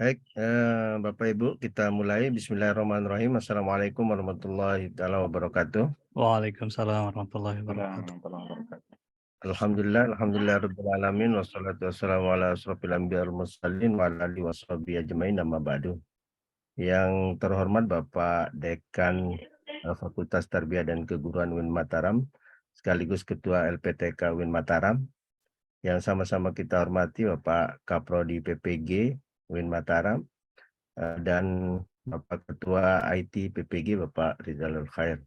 Baik, Bapak Ibu, kita mulai. Bismillahirrahmanirrahim. Assalamualaikum warahmatullahi wabarakatuh. Waalaikumsalam warahmatullahi wabarakatuh. Alhamdulillah rabbil alamin wassalatu wassalamu ala asrofil anbiya wal mursalin wa ala alihi washabihi ajmain amma ba'du. Yang terhormat Bapak Dekan Fakultas Tarbiyah dan Keguruan UIN Mataram, sekaligus Ketua LPTK UIN Mataram. Yang sama-sama kita hormati Bapak Kaprodi PPG UIN Mataram, dan Bapak Ketua IT PPG Bapak Rizalul Khair.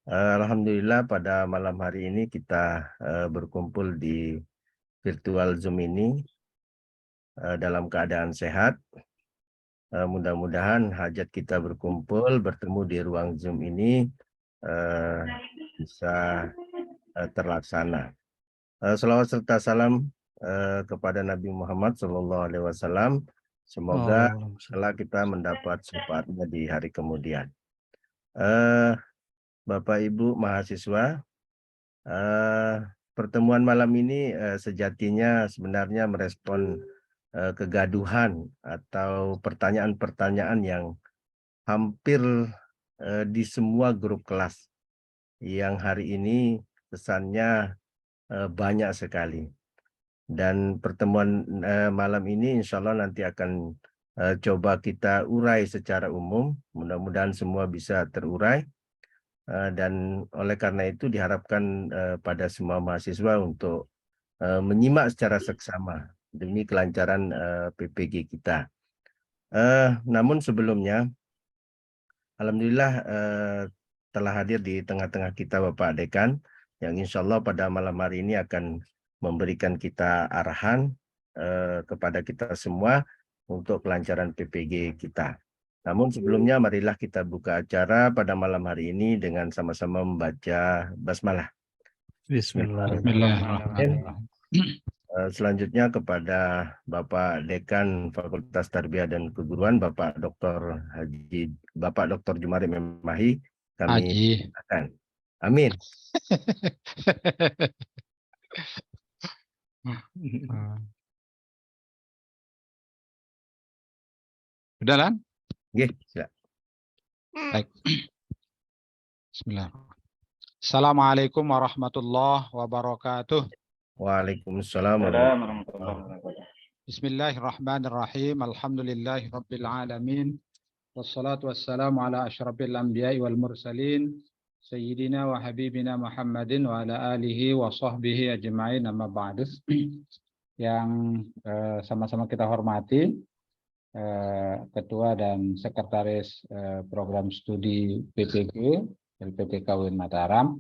Alhamdulillah pada malam hari ini kita berkumpul di virtual Zoom ini dalam keadaan sehat. Mudah-mudahan hajat kita berkumpul bertemu di ruang Zoom ini bisa terlaksana. Selawat serta salam kepada Nabi Muhammad SAW. Semoga setelah kita mendapat syafaatnya di hari kemudian. Bapak Ibu mahasiswa, pertemuan malam ini sejatinya sebenarnya merespon kegaduhan atau pertanyaan-pertanyaan yang hampir di semua grup kelas yang hari ini pesannya banyak sekali. Dan pertemuan malam ini insya Allah nanti akan coba kita urai secara umum. Mudah-mudahan semua bisa terurai. Dan oleh karena itu diharapkan pada semua mahasiswa untuk menyimak secara seksama demi kelancaran PPG kita. Namun sebelumnya, alhamdulillah telah hadir di tengah-tengah kita Bapak Dekan, yang insya Allah pada malam hari ini akan memberikan kita arahan kepada kita semua untuk kelancaran PPG kita. Namun sebelumnya marilah kita buka acara pada malam hari ini dengan sama-sama membaca basmalah. Bismillahirrahmanirrahim. Selanjutnya kepada Bapak Dekan Fakultas Tarbiyah dan Keguruan, Bapak Dr. Jumari Memahi, kami akan. Amin. Udah kan? Oke, silakan. Baik. Bismillah. Assalamualaikum warahmatullahi wabarakatuh. Waalaikumsalam warahmatullahi wabarakatuh. Bismillahirrahmanirrahim. Alhamdulillahi rabbil alamin. Wassalatu wassalamu ala asyrafil anbiya'i wal mursalin. Sayyidina wa habibina Muhammadin wa ala alihi wa sahbihi ajma'in amma ba'du. Yang sama-sama kita hormati, Ketua dan Sekretaris Program Studi PPG LPTK UIN Mataram,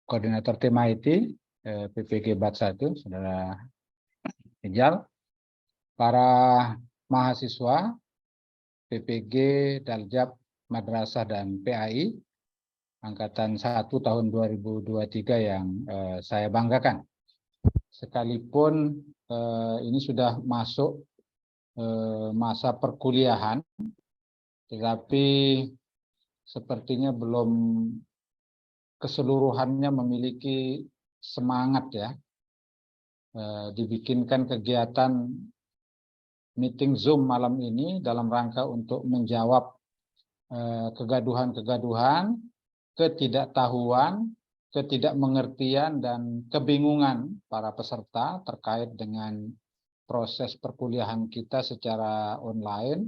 Koordinator Tim IT PPG BAT 1, Saudara Ijal, para mahasiswa PPG Daljab Madrasah dan PAI Angkatan 1 tahun 2023 yang saya banggakan. Sekalipun ini sudah masuk masa perkuliahan, tetapi sepertinya belum keseluruhannya memiliki semangat ya. Dibikinkan kegiatan meeting Zoom malam ini dalam rangka untuk menjawab kegaduhan-kegaduhan, ketidaktahuan, ketidakmengertian, dan kebingungan para peserta terkait dengan proses perkuliahan kita secara online,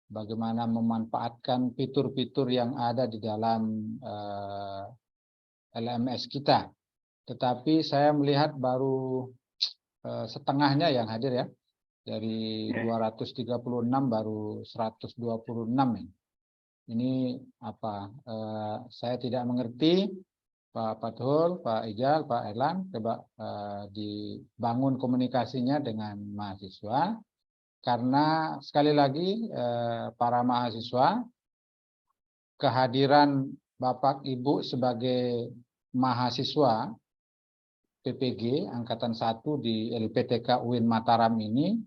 bagaimana memanfaatkan fitur-fitur yang ada di dalam LMS kita. Tetapi saya melihat baru setengahnya yang hadir ya. Dari 236 baru 126 ya. Ini apa? Saya tidak mengerti, Pak Fathul, Pak Ijal, Pak Erlan, coba dibangun komunikasinya dengan mahasiswa. Karena sekali lagi para mahasiswa, kehadiran Bapak Ibu sebagai mahasiswa PPG Angkatan 1 di LPTK UIN Mataram ini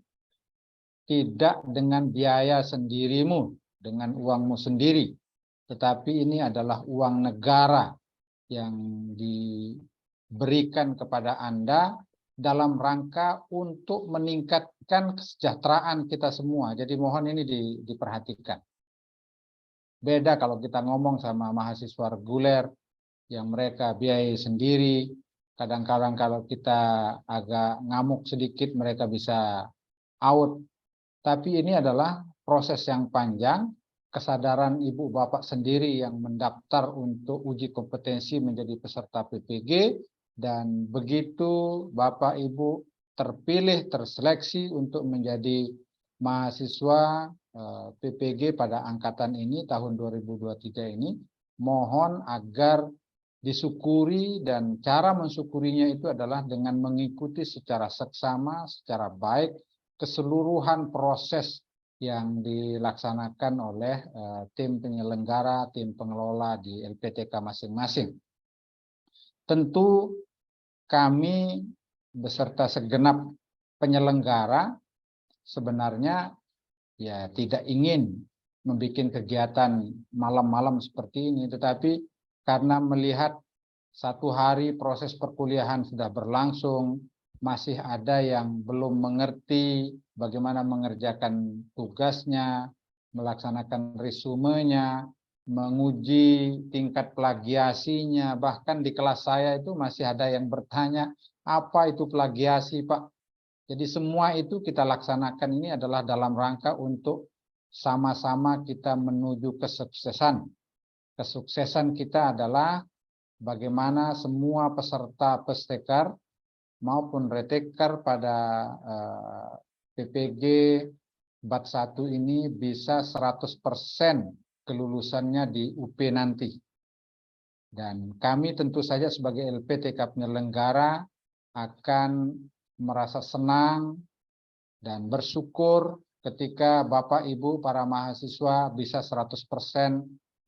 tidak dengan biaya sendirimu, dengan uangmu sendiri, tetapi ini adalah uang negara yang diberikan kepada Anda dalam rangka untuk meningkatkan kesejahteraan kita semua. Jadi mohon ini diperhatikan. Beda kalau kita ngomong sama mahasiswa reguler yang mereka biayai sendiri. Kadang-kadang kalau kita agak ngamuk sedikit mereka bisa out. Tapi ini adalah proses yang panjang, kesadaran ibu bapak sendiri yang mendaftar untuk uji kompetensi menjadi peserta PPG, dan begitu bapak ibu terpilih, terseleksi untuk menjadi mahasiswa PPG pada angkatan ini tahun 2023 ini, mohon agar disyukuri, dan cara mensyukurinya itu adalah dengan mengikuti secara seksama, secara baik keseluruhan proses yang dilaksanakan oleh tim penyelenggara, tim pengelola di LPTK masing-masing. Tentu kami beserta segenap penyelenggara sebenarnya ya tidak ingin membuat kegiatan malam-malam seperti ini, tetapi karena melihat satu hari proses perkuliahan sudah berlangsung, masih ada yang belum mengerti bagaimana mengerjakan tugasnya, melaksanakan resumenya, menguji tingkat plagiasinya. Bahkan di kelas saya itu masih ada yang bertanya, apa itu plagiasi, Pak? Jadi semua itu kita laksanakan ini adalah dalam rangka untuk sama-sama kita menuju kesuksesan. Kesuksesan kita adalah bagaimana semua peserta pestekar maupun retekar pada PPG Bat 1 ini bisa 100% kelulusannya di UP nanti. Dan kami tentu saja sebagai LPTK penyelenggara akan merasa senang dan bersyukur ketika Bapak Ibu para mahasiswa bisa 100%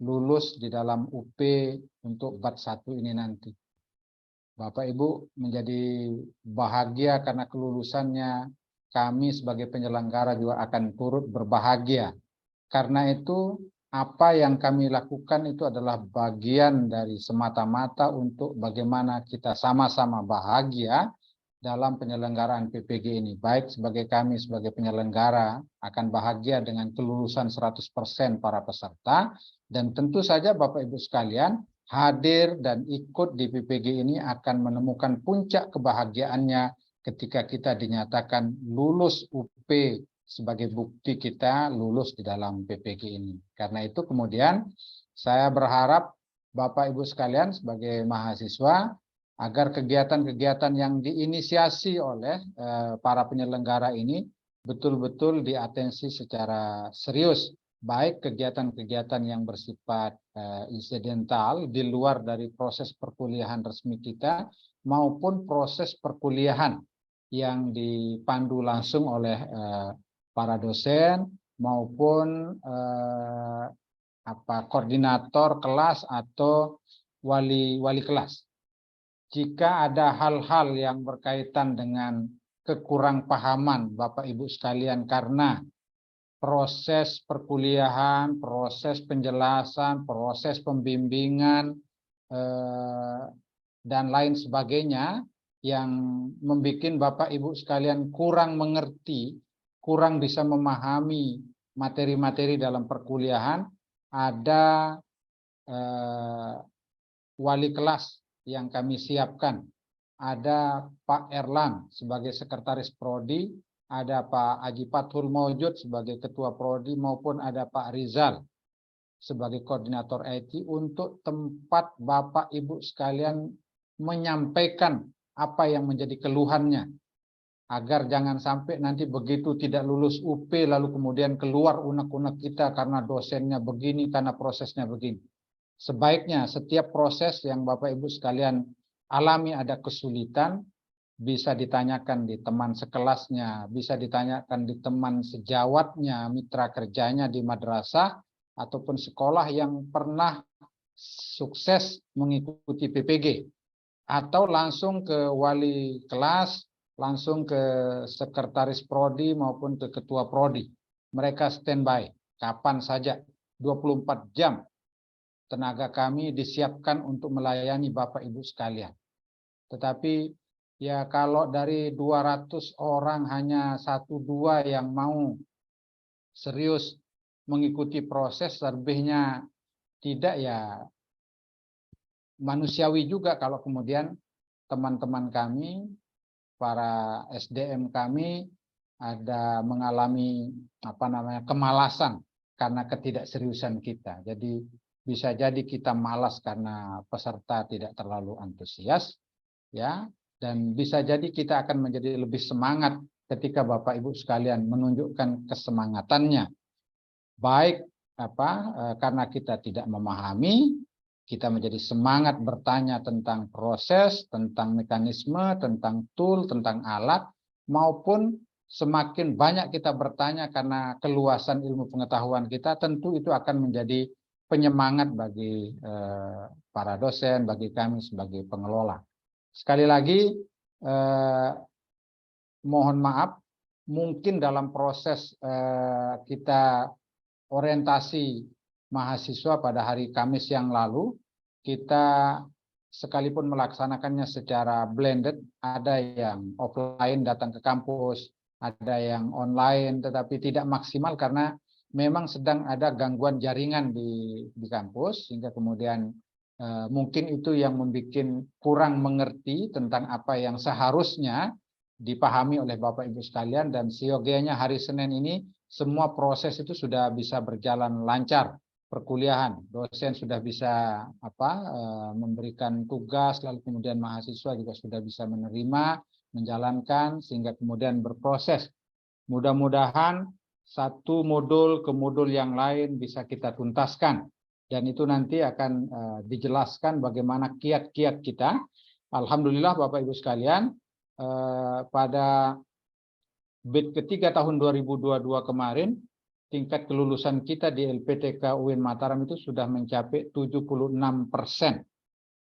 lulus di dalam UP untuk Bat 1 ini nanti. Bapak Ibu menjadi bahagia karena kelulusannya, kami sebagai penyelenggara juga akan turut berbahagia. Karena itu apa yang kami lakukan itu adalah bagian dari semata-mata untuk bagaimana kita sama-sama bahagia dalam penyelenggaraan PPG ini. Baik sebagai kami sebagai penyelenggara akan bahagia dengan kelulusan 100% para peserta, dan tentu saja Bapak Ibu sekalian hadir dan ikut di PPG ini akan menemukan puncak kebahagiaannya ketika kita dinyatakan lulus UP sebagai bukti kita lulus di dalam PPG ini. Karena itu kemudian saya berharap Bapak Ibu sekalian sebagai mahasiswa agar kegiatan-kegiatan yang diinisiasi oleh para penyelenggara ini betul-betul diatensi secara serius, baik kegiatan-kegiatan yang bersifat insidental di luar dari proses perkuliahan resmi kita maupun proses perkuliahan yang dipandu langsung oleh para dosen maupun koordinator kelas atau wali kelas. Jika ada hal-hal yang berkaitan dengan kekurangpahaman Bapak Ibu sekalian karena proses perkuliahan, proses penjelasan, proses pembimbingan, dan lain sebagainya yang membuat Bapak Ibu sekalian kurang mengerti, kurang bisa memahami materi-materi dalam perkuliahan, ada wali kelas yang kami siapkan. Ada Pak Erlang sebagai sekretaris prodi, ada Pak Haji Fathul Maujud sebagai ketua prodi, maupun ada Pak Rizal sebagai koordinator IT untuk tempat Bapak Ibu sekalian menyampaikan apa yang menjadi keluhannya, agar jangan sampai nanti begitu tidak lulus UP lalu kemudian keluar unek-unek kita karena dosennya begini, karena prosesnya begini. Sebaiknya setiap proses yang Bapak Ibu sekalian alami ada kesulitan, bisa ditanyakan di teman sekelasnya, bisa ditanyakan di teman sejawatnya, mitra kerjanya di madrasah, ataupun sekolah yang pernah sukses mengikuti PPG. Atau langsung ke wali kelas, langsung ke sekretaris prodi maupun ke ketua prodi. Mereka standby, kapan saja, 24 jam. Tenaga kami disiapkan untuk melayani Bapak Ibu sekalian. Tetapi Ya kalau dari 200 orang hanya 1-2 yang mau serius mengikuti proses, lebihnya tidak, ya manusiawi juga kalau kemudian teman-teman kami, para SDM kami ada mengalami kemalasan karena ketidakseriusan kita. Jadi bisa jadi kita malas karena peserta tidak terlalu antusias, ya, dan bisa jadi kita akan menjadi lebih semangat ketika Bapak Ibu sekalian menunjukkan kesemangatannya. Baik karena kita tidak memahami, kita menjadi semangat bertanya tentang proses, tentang mekanisme, tentang tool, tentang alat, maupun semakin banyak kita bertanya karena keluasan ilmu pengetahuan kita, tentu itu akan menjadi penyemangat bagi para dosen, bagi kami sebagai pengelola. Sekali lagi, mohon maaf, mungkin dalam proses kita orientasi mahasiswa pada hari Kamis yang lalu, kita sekalipun melaksanakannya secara blended, ada yang offline datang ke kampus, ada yang online tetapi tidak maksimal karena memang sedang ada gangguan jaringan di kampus, sehingga kemudian mungkin itu yang membuat kurang mengerti tentang apa yang seharusnya dipahami oleh Bapak Ibu sekalian, dan siogianya hari Senin ini semua proses itu sudah bisa berjalan lancar. Perkuliahan, dosen sudah bisa memberikan tugas, lalu kemudian mahasiswa juga sudah bisa menerima, menjalankan, sehingga kemudian berproses. Mudah-mudahan satu modul ke modul yang lain bisa kita tuntaskan, dan itu nanti akan dijelaskan bagaimana kiat-kiat kita. Alhamdulillah Bapak Ibu sekalian, pada bid ketiga tahun 2022 kemarin, tingkat kelulusan kita di LPTK UIN Mataram itu sudah mencapai 76%.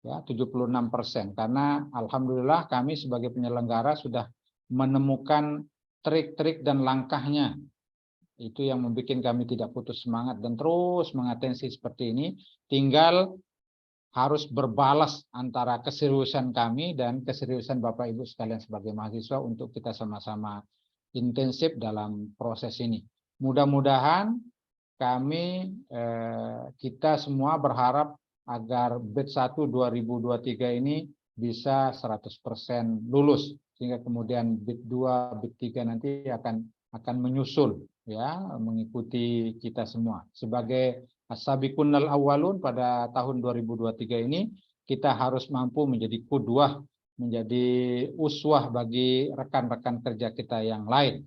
Ya, 76%. Karena alhamdulillah kami sebagai penyelenggara sudah menemukan trik-trik dan langkahnya. Itu yang membuat kami tidak putus semangat dan terus mengatensi seperti ini. Tinggal harus berbalas antara keseriusan kami dan keseriusan Bapak Ibu sekalian sebagai mahasiswa untuk kita sama-sama intensif dalam proses ini. Mudah-mudahan kita semua berharap agar bid 1 2023 ini bisa 100% lulus, sehingga kemudian bid 2, bid 3 nanti akan menyusul, ya, mengikuti kita semua. Sebagai as-sabiqunal awwalun pada tahun 2023 ini, kita harus mampu menjadi qudwah, menjadi uswah bagi rekan-rekan kerja kita yang lain.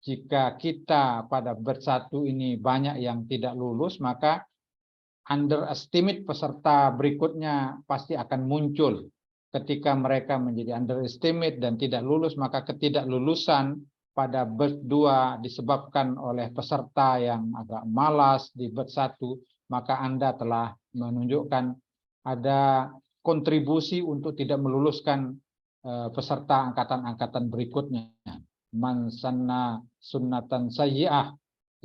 Jika kita pada bid 1 ini banyak yang tidak lulus, maka underestimate peserta berikutnya pasti akan muncul. Ketika mereka menjadi underestimate dan tidak lulus, maka ketidaklulusan pada bid 2 disebabkan oleh peserta yang agak malas di bid 1, maka Anda telah menunjukkan ada kontribusi untuk tidak meluluskan peserta angkatan-angkatan berikutnya. Man sanna sunnatan sayyi'ah.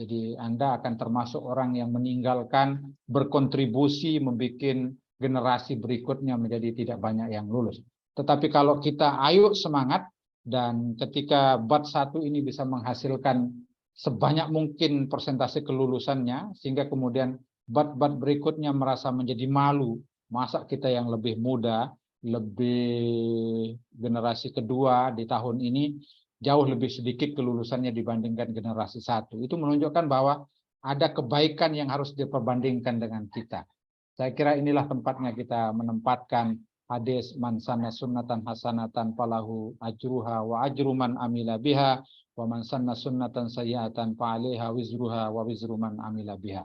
Jadi Anda akan termasuk orang yang meninggalkan, berkontribusi membuat generasi berikutnya menjadi tidak banyak yang lulus. Tetapi kalau kita ayo semangat, dan ketika bat 1 ini bisa menghasilkan sebanyak mungkin persentase kelulusannya, sehingga kemudian bat-bat berikutnya merasa menjadi malu, masa kita yang lebih muda, lebih generasi kedua di tahun ini, jauh lebih sedikit kelulusannya dibandingkan generasi 1. Itu menunjukkan bahwa ada kebaikan yang harus diperbandingkan dengan kita. Saya kira inilah tempatnya kita menempatkan hadis man sanna sunnatan hasanatan falahu ajruha wa ajru man amila biha wa man sanna sunnatan sayyi'atan fa 'alaiha wizruha wa wizru man amila biha.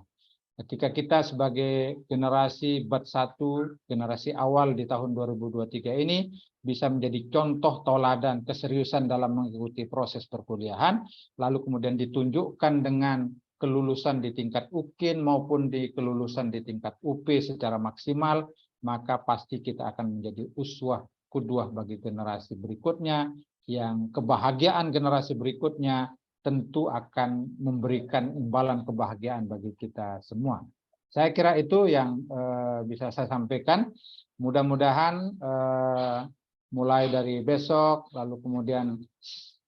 Ketika kita sebagai generasi bat 1, generasi awal di tahun 2023 ini bisa menjadi contoh toladan keseriusan dalam mengikuti proses perkuliahan, lalu kemudian ditunjukkan dengan kelulusan di tingkat UKIN maupun di kelulusan di tingkat UP secara maksimal, maka pasti kita akan menjadi uswah qudwah bagi generasi berikutnya, yang kebahagiaan generasi berikutnya tentu akan memberikan imbalan kebahagiaan bagi kita semua. Saya kira itu yang bisa saya sampaikan. Mudah-mudahan mulai dari besok, lalu kemudian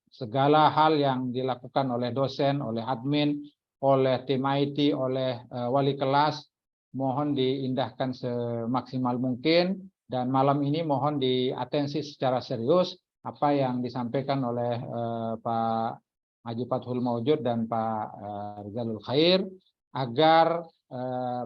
segala hal yang dilakukan oleh dosen, oleh admin, oleh tim IT, oleh wali kelas, mohon diindahkan semaksimal mungkin, dan malam ini mohon diatensi secara serius apa yang disampaikan oleh Pak Haji Fathul Maujud dan Pak Rizalul Khair, agar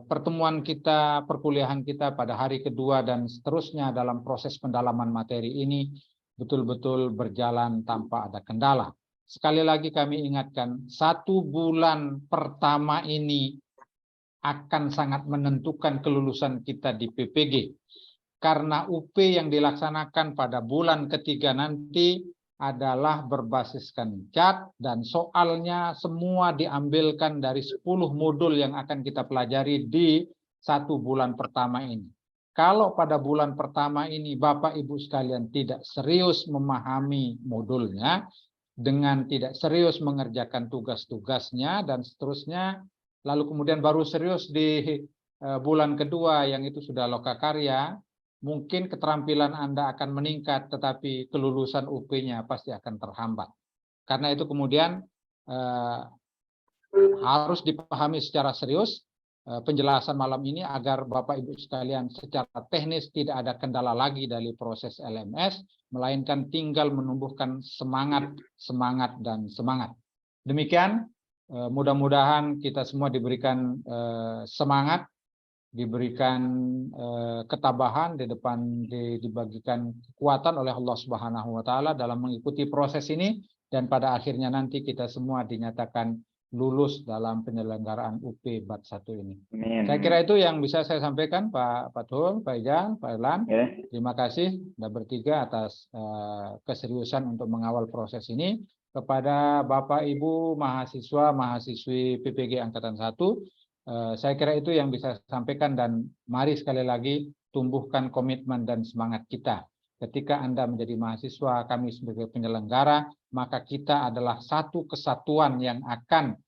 pertemuan kita, perkuliahan kita pada hari kedua dan seterusnya dalam proses pendalaman materi ini betul-betul berjalan tanpa ada kendala. Sekali lagi kami ingatkan, 1 bulan pertama ini akan sangat menentukan kelulusan kita di PPG. Karena UP yang dilaksanakan pada bulan ketiga nanti adalah berbasiskan CAT dan soalnya semua diambilkan dari 10 modul yang akan kita pelajari di 1 bulan pertama ini. Kalau pada bulan pertama ini Bapak Ibu sekalian tidak serius memahami modulnya, dengan tidak serius mengerjakan tugas-tugasnya dan seterusnya, lalu kemudian baru serius di bulan kedua yang itu sudah lokakarya, mungkin keterampilan Anda akan meningkat, tetapi kelulusan UP-nya pasti akan terhambat. Karena itu kemudian harus dipahami secara serius penjelasan malam ini agar Bapak Ibu sekalian secara teknis tidak ada kendala lagi dari proses LMS, melainkan tinggal menumbuhkan semangat. Demikian, mudah-mudahan kita semua diberikan semangat, diberikan ketabahan di depan, dibagikan kekuatan oleh Allah Subhanahu wa taala dalam mengikuti proses ini, dan pada akhirnya nanti kita semua dinyatakan lulus dalam penyelenggaraan UP Bat 1 ini. Amin. Saya kira itu yang bisa saya sampaikan, Pak Fathul, Pak Ijal, Pak Erlan. Ya. Terima kasih Anda bertiga atas keseriusan untuk mengawal proses ini. Kepada Bapak Ibu mahasiswa-mahasiswi PPG Angkatan 1, saya kira itu yang bisa saya sampaikan, dan mari sekali lagi tumbuhkan komitmen dan semangat kita. Ketika Anda menjadi mahasiswa, kami sebagai penyelenggara, maka kita adalah satu kesatuan yang akan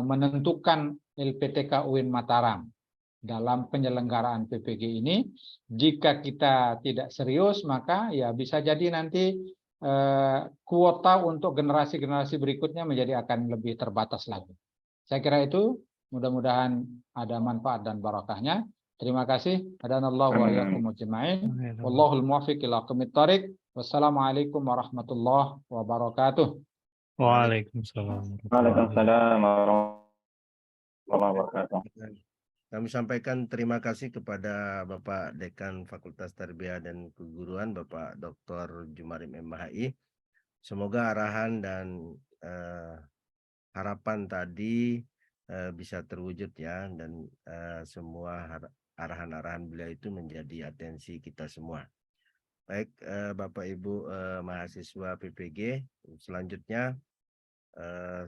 menentukan LPTK UIN Mataram dalam penyelenggaraan PPG ini. Jika kita tidak serius, maka ya bisa jadi nanti kuota untuk generasi-generasi berikutnya menjadi akan lebih terbatas lagi. Saya kira itu, mudah-mudahan ada manfaat dan barakahnya. Terima kasih. Hadanallahu wa iyyakum ajma'in. Wallahul muwaffiq ila aqwamit thoriq. Wassalamualaikum warahmatullahi wabarakatuh. Waalaikumsalam. Waalaikumsalam warahmatullahi wabarakatuh. Kami sampaikan terima kasih kepada Bapak Dekan Fakultas Tarbiyah dan Keguruan, Bapak Dr. Jumarim MHI. Semoga arahan dan harapan tadi bisa terwujud ya, dan semua arahan-arahan beliau itu menjadi atensi kita semua. Baik, Bapak Ibu mahasiswa PPG, selanjutnya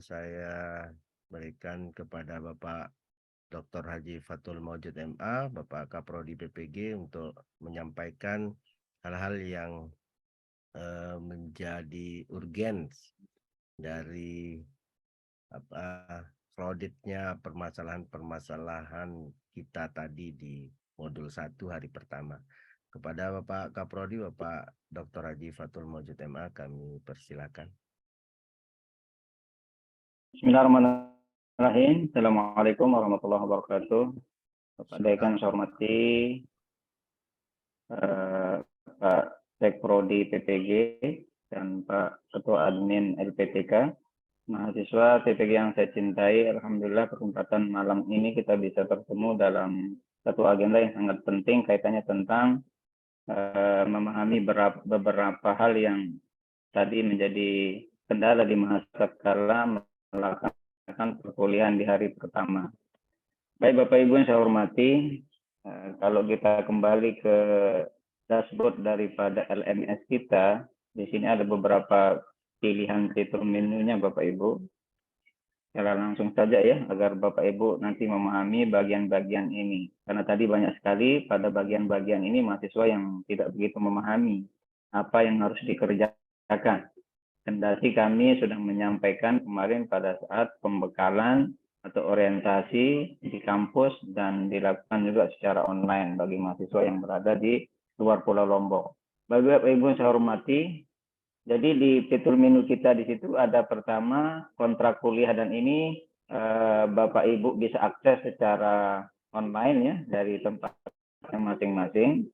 saya berikan kepada Bapak Dr. Haji Fathul Maujud MA, Bapak Kaprodi PPG, untuk menyampaikan hal-hal yang menjadi urgens dari kreditnya permasalahan-permasalahan kita tadi di modul 1 hari pertama. Kepada Bapak Kaprodi, Bapak Dr. Haji Fathul Maujud MA, kami persilakan. Bismillahirrahmanirrahim. Assalamualaikum warahmatullahi wabarakatuh. Bapak Dekan saya hormati, Pak Sekprodi PPG dan Pak Ketua Admin LPTK, mahasiswa PPG yang saya cintai. Alhamdulillah kesempatan malam ini kita bisa bertemu dalam satu agenda yang sangat penting, kaitannya tentang memahami beberapa hal yang tadi menjadi kendala di masa kala melaksanakan perkuliahan di hari pertama. Baik Bapak Ibu yang saya hormati, kalau kita kembali ke dashboard daripada LMS kita, di sini ada beberapa pilihan fitur menunya Bapak Ibu. Secara langsung saja ya, agar Bapak Ibu nanti memahami bagian-bagian ini. Karena tadi banyak sekali pada bagian-bagian ini mahasiswa yang tidak begitu memahami apa yang harus dikerjakan. Kendati kami sudah menyampaikan kemarin pada saat pembekalan atau orientasi di kampus dan dilakukan juga secara online bagi mahasiswa yang berada di luar Pulau Lombok. Bapak Ibu yang saya hormati, jadi di fitur menu kita di situ ada pertama kontrak kuliah, dan ini Bapak Ibu bisa akses secara online ya dari tempat masing-masing.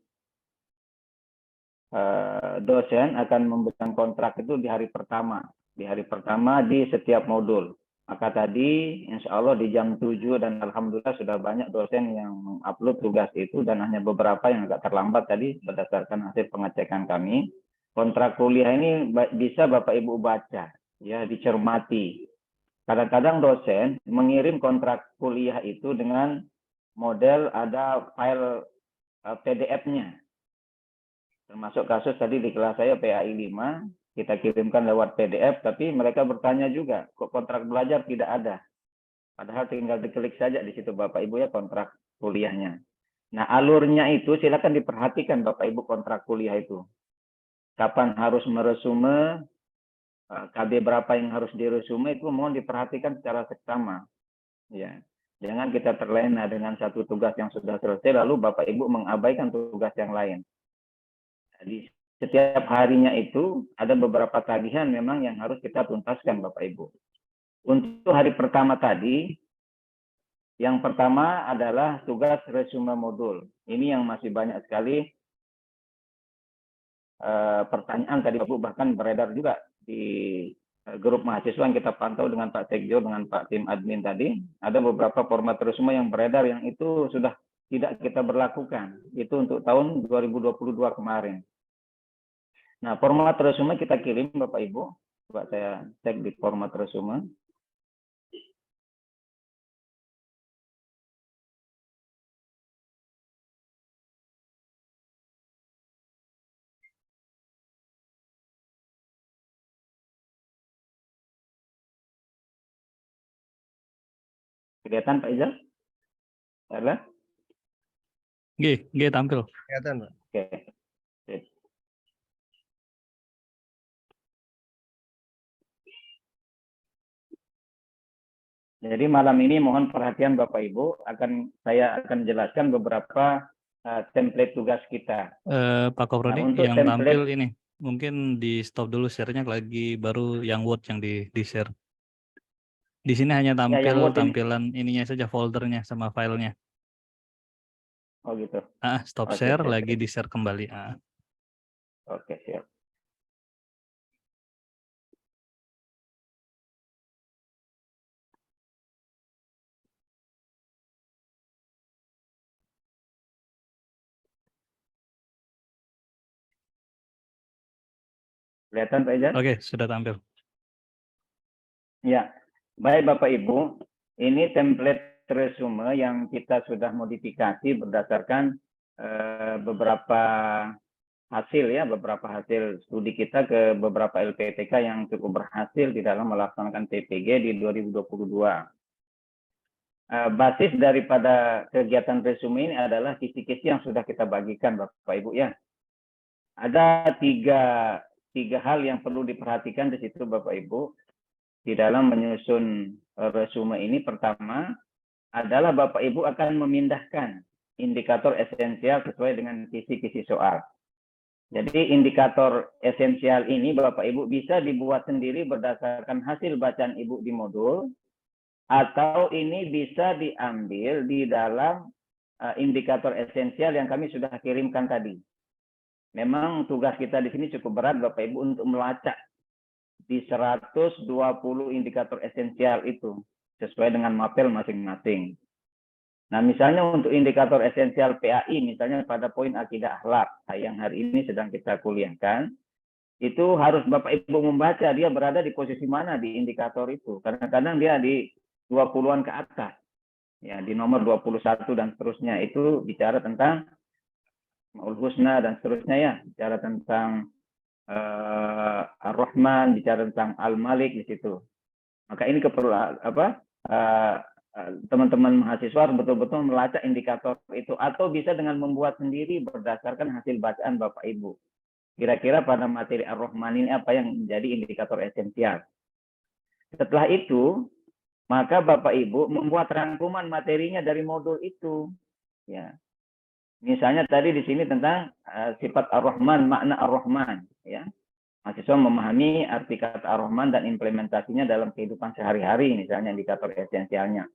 Dosen akan memberikan kontrak itu di hari pertama di setiap modul. Maka tadi insya Allah di jam 7 dan alhamdulillah sudah banyak dosen yang mengupload tugas itu, dan hanya beberapa yang agak terlambat tadi berdasarkan hasil pengecekan kami. Kontrak kuliah ini bisa Bapak Ibu baca, ya, dicermati. Kadang-kadang dosen mengirim kontrak kuliah itu dengan model ada file PDF-nya. Termasuk kasus tadi di kelas saya PAI 5, kita kirimkan lewat PDF, tapi mereka bertanya juga, kok kontrak belajar tidak ada. Padahal tinggal diklik saja di situ Bapak Ibu ya kontrak kuliahnya. Nah, alurnya itu silakan diperhatikan Bapak Ibu kontrak kuliah itu. Kapan harus meresume, KB berapa yang harus diresume, itu mohon diperhatikan secara seksama. Ya. Jangan kita terlena dengan satu tugas yang sudah selesai lalu Bapak Ibu mengabaikan tugas yang lain. Jadi setiap harinya itu ada beberapa tagihan memang yang harus kita tuntaskan Bapak Ibu. Untuk hari pertama tadi, yang pertama adalah tugas resume modul. Ini yang masih banyak sekali pertanyaan tadi Bapak Ibu, bahkan beredar juga di grup mahasiswa yang kita pantau dengan Pak Sekjo, dengan Pak tim admin tadi. Ada beberapa format resume yang beredar yang itu sudah tidak kita berlakukan. Itu untuk tahun 2022 kemarin. Nah, format resume kita kirim Bapak Ibu. Coba saya cek di format resume. Kelihatan Pak Izal? Ada? G tampil. Kelihatan, Pak. Oke. Jadi malam ini mohon perhatian Bapak Ibu, saya akan jelaskan beberapa template tugas kita. Pak Koprodi, untuk yang template- tampil ini mungkin di stop dulu share-nya, lagi baru yang Word yang di share. Di sini hanya tampil yang Word ini. tampilan ininya saja, foldernya sama filenya. Oh gitu. Stop Oke, share, siap. lagi di share kembali. Oke, siap. Kelihatan Pak Izal? Oke, sudah tampil. Ya, baik Bapak Ibu, ini template resume yang kita sudah modifikasi berdasarkan beberapa hasil studi kita ke beberapa LPTK yang cukup berhasil di dalam melaksanakan TPG di 2022. Basis daripada kegiatan resume ini adalah kisi-kisi yang sudah kita bagikan Bapak Ibu ya. Ada tiga hal yang perlu diperhatikan di situ Bapak Ibu. Di dalam menyusun resume ini, pertama adalah Bapak Ibu akan memindahkan indikator esensial sesuai dengan kisi-kisi soal. Jadi indikator esensial ini Bapak Ibu bisa dibuat sendiri berdasarkan hasil bacaan Ibu di modul, atau ini bisa diambil di dalam indikator esensial yang kami sudah kirimkan tadi. Memang tugas kita di sini cukup berat Bapak Ibu untuk melacak di 120 indikator esensial itu sesuai dengan mapel masing-masing. Nah, misalnya untuk indikator esensial PAI, misalnya pada poin akidah akhlak yang hari ini sedang kita kuliahkan, itu harus Bapak Ibu membaca dia berada di posisi mana di indikator itu. Kadang-kadang dia di 20-an ke atas. Ya, di nomor 21 dan seterusnya, itu bicara tentang Maul Husna dan seterusnya ya, bicara tentang Ar-Rahman, bicara tentang Al-Malik di situ. Maka ini keperluan teman-teman mahasiswa betul-betul melacak indikator itu, atau bisa dengan membuat sendiri berdasarkan hasil bacaan Bapak Ibu. Kira-kira pada materi Ar-Rahman ini apa yang menjadi indikator esensial. Setelah itu, maka Bapak Ibu membuat rangkuman materinya dari modul itu. Ya. Misalnya tadi di sini tentang sifat Ar-Rahman, makna Ar-Rahman, ya. Mahasiswa memahami arti kata Ar-Rahman dan implementasinya dalam kehidupan sehari-hari, misalnya indikator esensialnya.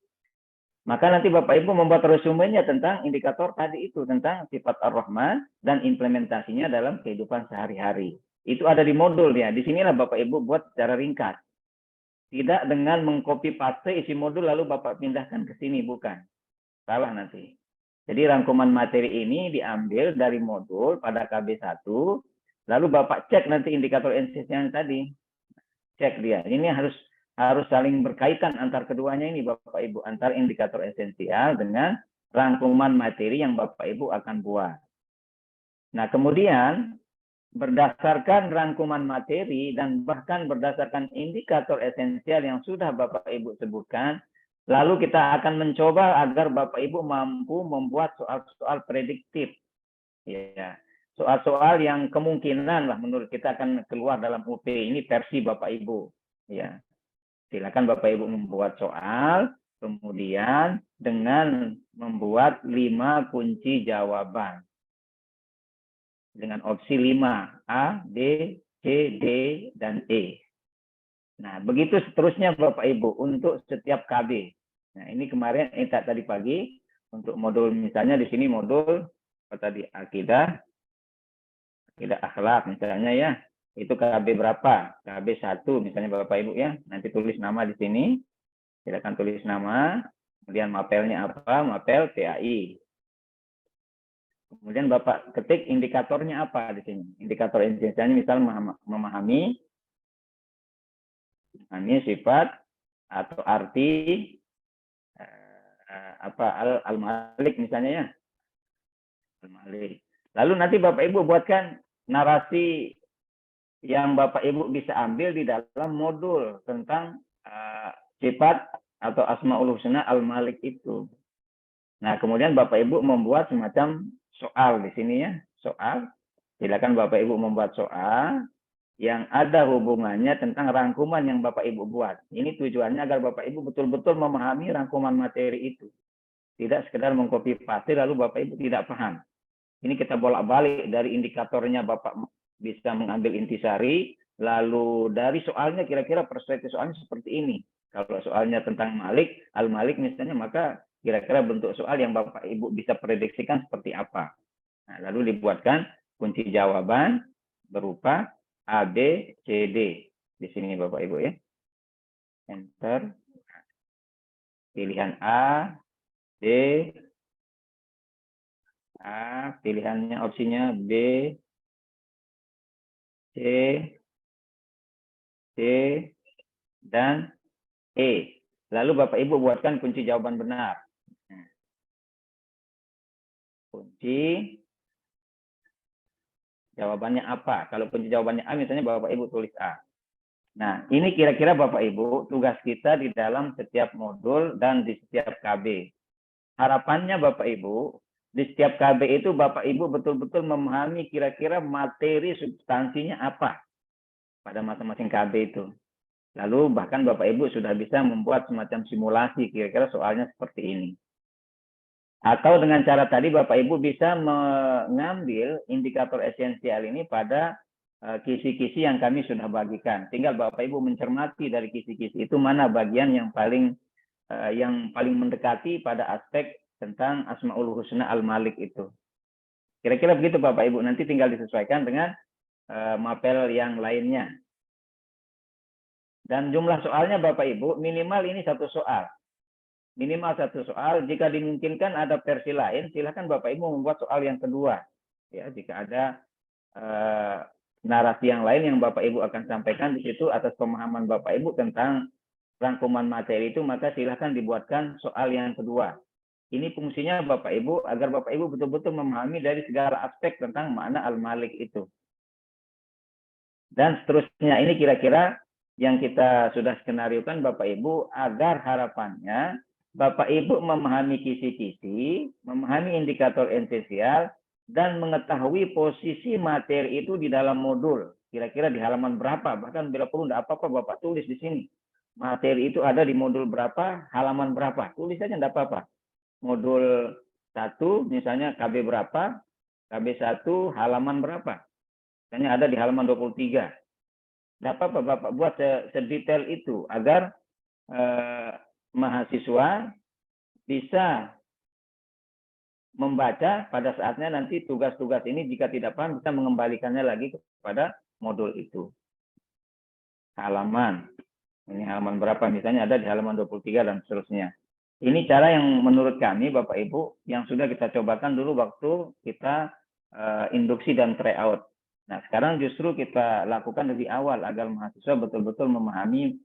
Maka nanti Bapak Ibu membuat resumenya tentang indikator tadi itu, tentang sifat Ar-Rahman dan implementasinya dalam kehidupan sehari-hari. Itu ada di modul ya. Di sinilah Bapak Ibu buat secara ringkas. Tidak dengan mengcopy paste isi modul lalu Bapak pindahkan ke sini, bukan. Salah nanti. Jadi rangkuman materi ini diambil dari modul pada KB1, lalu Bapak cek nanti indikator esensial tadi. Cek dia. Ini harus saling berkaitan antar keduanya ini Bapak Ibu, antar indikator esensial dengan rangkuman materi yang Bapak Ibu akan buat. Nah, kemudian berdasarkan rangkuman materi dan bahkan berdasarkan indikator esensial yang sudah Bapak Ibu sebutkan, lalu kita akan mencoba agar Bapak Ibu mampu membuat soal-soal prediktif. Ya, soal-soal yang kemungkinan lah menurut kita akan keluar dalam UP. Ini versi Bapak Ibu. Ya, silakan Bapak Ibu membuat soal, kemudian dengan membuat 5 kunci jawaban. Dengan opsi 5, A, B, C, D, dan E. Nah, begitu seterusnya Bapak Ibu untuk setiap KB. Nah, ini kemarin tadi pagi untuk modul misalnya di sini modul apa tadi akidah akhlak misalnya ya. Itu KB berapa? KB 1 misalnya Bapak Ibu ya. Nanti tulis nama di sini. Silakan tulis nama, kemudian mapelnya apa? Mapel PAI. Kemudian Bapak ketik indikatornya apa di sini? Indikator esensialnya misal memahami sifat atau arti al-malik misalnya ya. Al-malik. Lalu nanti Bapak Ibu buatkan narasi yang Bapak Ibu bisa ambil di dalam modul tentang sifat atau asmaul husna al-malik itu. Nah, kemudian Bapak Ibu membuat semacam soal di sini ya, soal. Silakan Bapak Ibu membuat soal yang ada hubungannya tentang rangkuman yang Bapak Ibu buat. Ini tujuannya agar Bapak Ibu betul-betul memahami rangkuman materi itu. Tidak sekedar mengcopy paste lalu Bapak Ibu tidak paham. Ini kita bolak-balik dari indikatornya Bapak bisa mengambil intisari, lalu dari soalnya kira-kira perspektif soalnya seperti ini. Kalau soalnya tentang Malik, Al-Malik misalnya, maka kira-kira bentuk soal yang Bapak Ibu bisa prediksikan seperti apa. Nah, lalu dibuatkan kunci jawaban berupa A, B, C, D. Di sini Bapak Ibu ya. Enter. Pilihan A, D, A, pilihannya opsinya B, C, D, dan E. Lalu Bapak Ibu buatkan kunci jawaban benar. Kunci jawabannya apa? Kalau kunci jawabannya A, misalnya Bapak Ibu tulis A. Nah, ini kira-kira Bapak Ibu tugas kita di dalam setiap modul dan di setiap KB. Harapannya Bapak Ibu, di setiap KB itu Bapak Ibu betul-betul memahami kira-kira materi substansinya apa pada masing-masing KB itu. Lalu bahkan Bapak Ibu sudah bisa membuat semacam simulasi kira-kira soalnya seperti ini. Atau dengan cara tadi Bapak Ibu bisa mengambil indikator esensial ini pada kisi-kisi yang kami sudah bagikan. Tinggal Bapak Ibu mencermati dari kisi-kisi itu mana bagian yang paling mendekati pada aspek tentang Asmaul Husna Al-Malik itu. Kira-kira begitu Bapak Ibu. Nanti tinggal disesuaikan dengan mapel yang lainnya. Dan jumlah soalnya Bapak Ibu minimal ini 1 soal. Minimal 1 soal. Jika dimungkinkan ada versi lain, silakan Bapak Ibu membuat soal yang kedua. Ya, jika ada narasi yang lain yang Bapak Ibu akan sampaikan di situ atas pemahaman Bapak Ibu tentang rangkuman materi itu, maka silakan dibuatkan soal yang kedua. Ini fungsinya Bapak Ibu agar Bapak Ibu betul-betul memahami dari segala aspek tentang makna Al-Malik itu. Dan seterusnya ini kira-kira yang kita sudah skenariokan Bapak Ibu agar harapannya Bapak Ibu memahami kisi-kisi, memahami indikator esensial, dan mengetahui posisi materi itu di dalam modul. Kira-kira di halaman berapa, bahkan bila perlu tidak apa-apa Bapak tulis di sini. Materi itu ada di modul berapa, halaman berapa. Tulis saja tidak apa-apa. Modul satu, misalnya KB berapa, KB1 halaman berapa. Misalnya ada di halaman 23. Dapat Bapak buat sedetail itu agar mahasiswa bisa membaca pada saatnya nanti tugas-tugas ini jika tidak paham bisa mengembalikannya lagi kepada modul itu. Halaman. Ini halaman berapa? Misalnya ada di halaman 23 dan seterusnya. Ini cara yang menurut kami Bapak Ibu yang sudah kita cobakan dulu waktu kita induksi dan tryout. Nah, sekarang justru kita lakukan lebih awal agar mahasiswa betul-betul memahami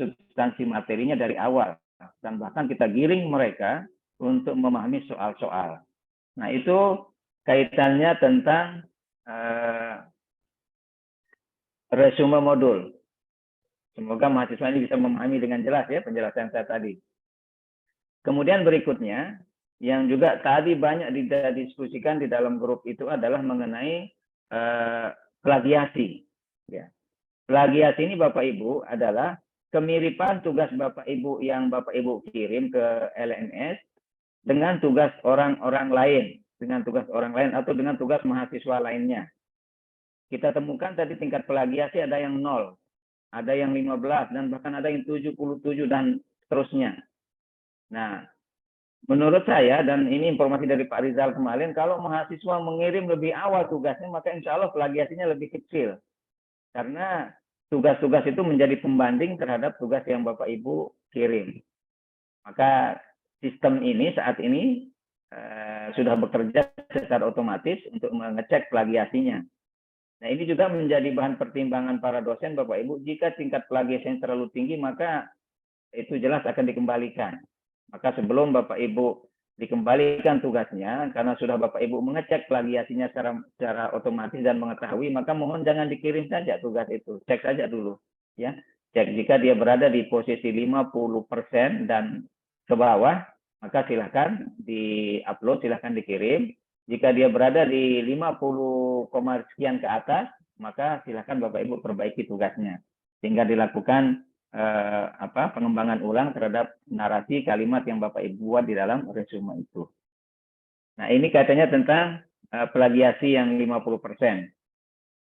substansi materinya dari awal. Dan bahkan kita giring mereka untuk memahami soal-soal. Nah, itu kaitannya tentang resume modul. Semoga mahasiswa ini bisa memahami dengan jelas ya penjelasan saya tadi. Kemudian berikutnya, yang juga tadi banyak didiskusikan di dalam grup itu adalah mengenai plagiasi. Ya. Plagiasi ini Bapak Ibu adalah kemiripan tugas Bapak Ibu yang Bapak Ibu kirim ke LMS dengan tugas orang-orang lain, atau dengan tugas mahasiswa lainnya. Kita temukan tadi tingkat plagiasi ada yang 0, ada yang 15, dan bahkan ada yang 77 dan seterusnya. Nah, menurut saya, dan ini informasi dari Pak Rizal kemarin, kalau mahasiswa mengirim lebih awal tugasnya, maka insya Allah plagiasinya lebih kecil. Karena tugas-tugas itu menjadi pembanding terhadap tugas yang Bapak Ibu kirim. Maka sistem ini saat ini sudah bekerja secara otomatis untuk mengecek plagiasinya. Nah, ini juga menjadi bahan pertimbangan para dosen Bapak Ibu. Jika tingkat plagiasinya terlalu tinggi, maka itu jelas akan dikembalikan. Maka sebelum Bapak Ibu dikembalikan tugasnya, karena sudah Bapak Ibu mengecek plagiasinya secara otomatis dan mengetahui, maka mohon jangan dikirim saja tugas itu. Cek saja dulu. Ya. Cek jika dia berada di posisi 50% dan ke bawah, maka silakan di-upload, silakan dikirim. Jika dia berada di 50, sekian ke atas, maka silakan Bapak Ibu perbaiki tugasnya. Sehingga dilakukan pengembangan ulang terhadap narasi kalimat yang Bapak Ibu buat di dalam resume itu. Nah, ini kaitannya tentang plagiasi yang 50%.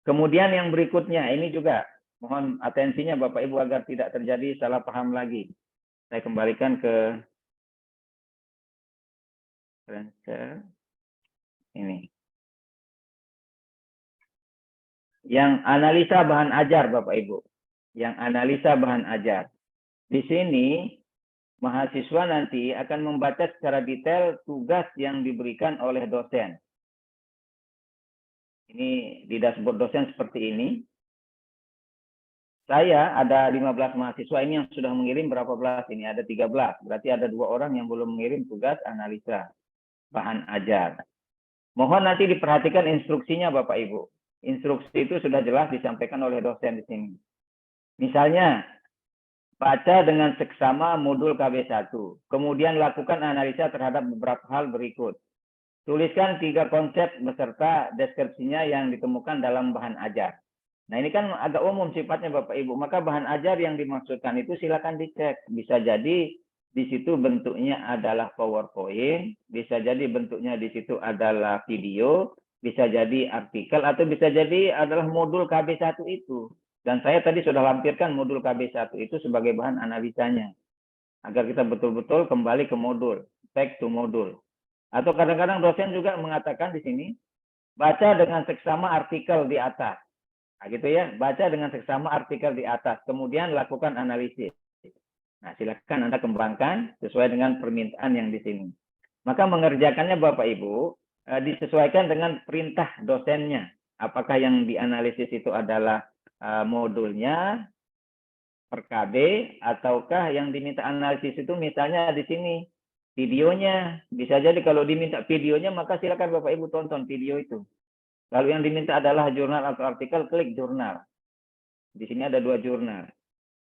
Kemudian yang berikutnya, ini juga mohon atensinya Bapak Ibu agar tidak terjadi salah paham lagi. Saya kembalikan ke ini. Yang analisa bahan ajar Bapak Ibu. Yang analisa bahan ajar. Di sini mahasiswa nanti akan membaca secara detail tugas yang diberikan oleh dosen. Ini di dashboard dosen seperti ini. Saya ada 15 mahasiswa ini yang sudah mengirim berapa belas ini? Ada 13. Berarti ada 2 orang yang belum mengirim tugas analisa bahan ajar. Mohon nanti diperhatikan instruksinya Bapak Ibu. Instruksi itu sudah jelas disampaikan oleh dosen di sini. Misalnya, baca dengan seksama modul KB1. Kemudian lakukan analisa terhadap beberapa hal berikut. Tuliskan 3 konsep beserta deskripsinya yang ditemukan dalam bahan ajar. Nah, ini kan agak umum sifatnya Bapak Ibu. Maka bahan ajar yang dimaksudkan itu silakan dicek. Bisa jadi di situ bentuknya adalah PowerPoint, bisa jadi bentuknya di situ adalah video, bisa jadi artikel, atau bisa jadi adalah modul KB1 itu. Dan saya tadi sudah lampirkan modul KB1 itu sebagai bahan analisanya. Agar kita betul-betul kembali ke modul, back to modul. Atau kadang-kadang dosen juga mengatakan di sini, baca dengan seksama artikel di atas. Nah, gitu ya, baca dengan seksama artikel di atas. Kemudian lakukan analisis. Nah, silakan Anda kembangkan sesuai dengan permintaan yang di sini. Maka mengerjakannya Bapak Ibu, disesuaikan dengan perintah dosennya. Apakah yang dianalisis itu adalah modulnya per KB, ataukah yang diminta analisis itu misalnya di sini videonya. Bisa jadi kalau diminta videonya maka silakan Bapak Ibu tonton video itu. Kalau yang diminta adalah jurnal atau artikel, klik jurnal. Di sini ada 2 jurnal.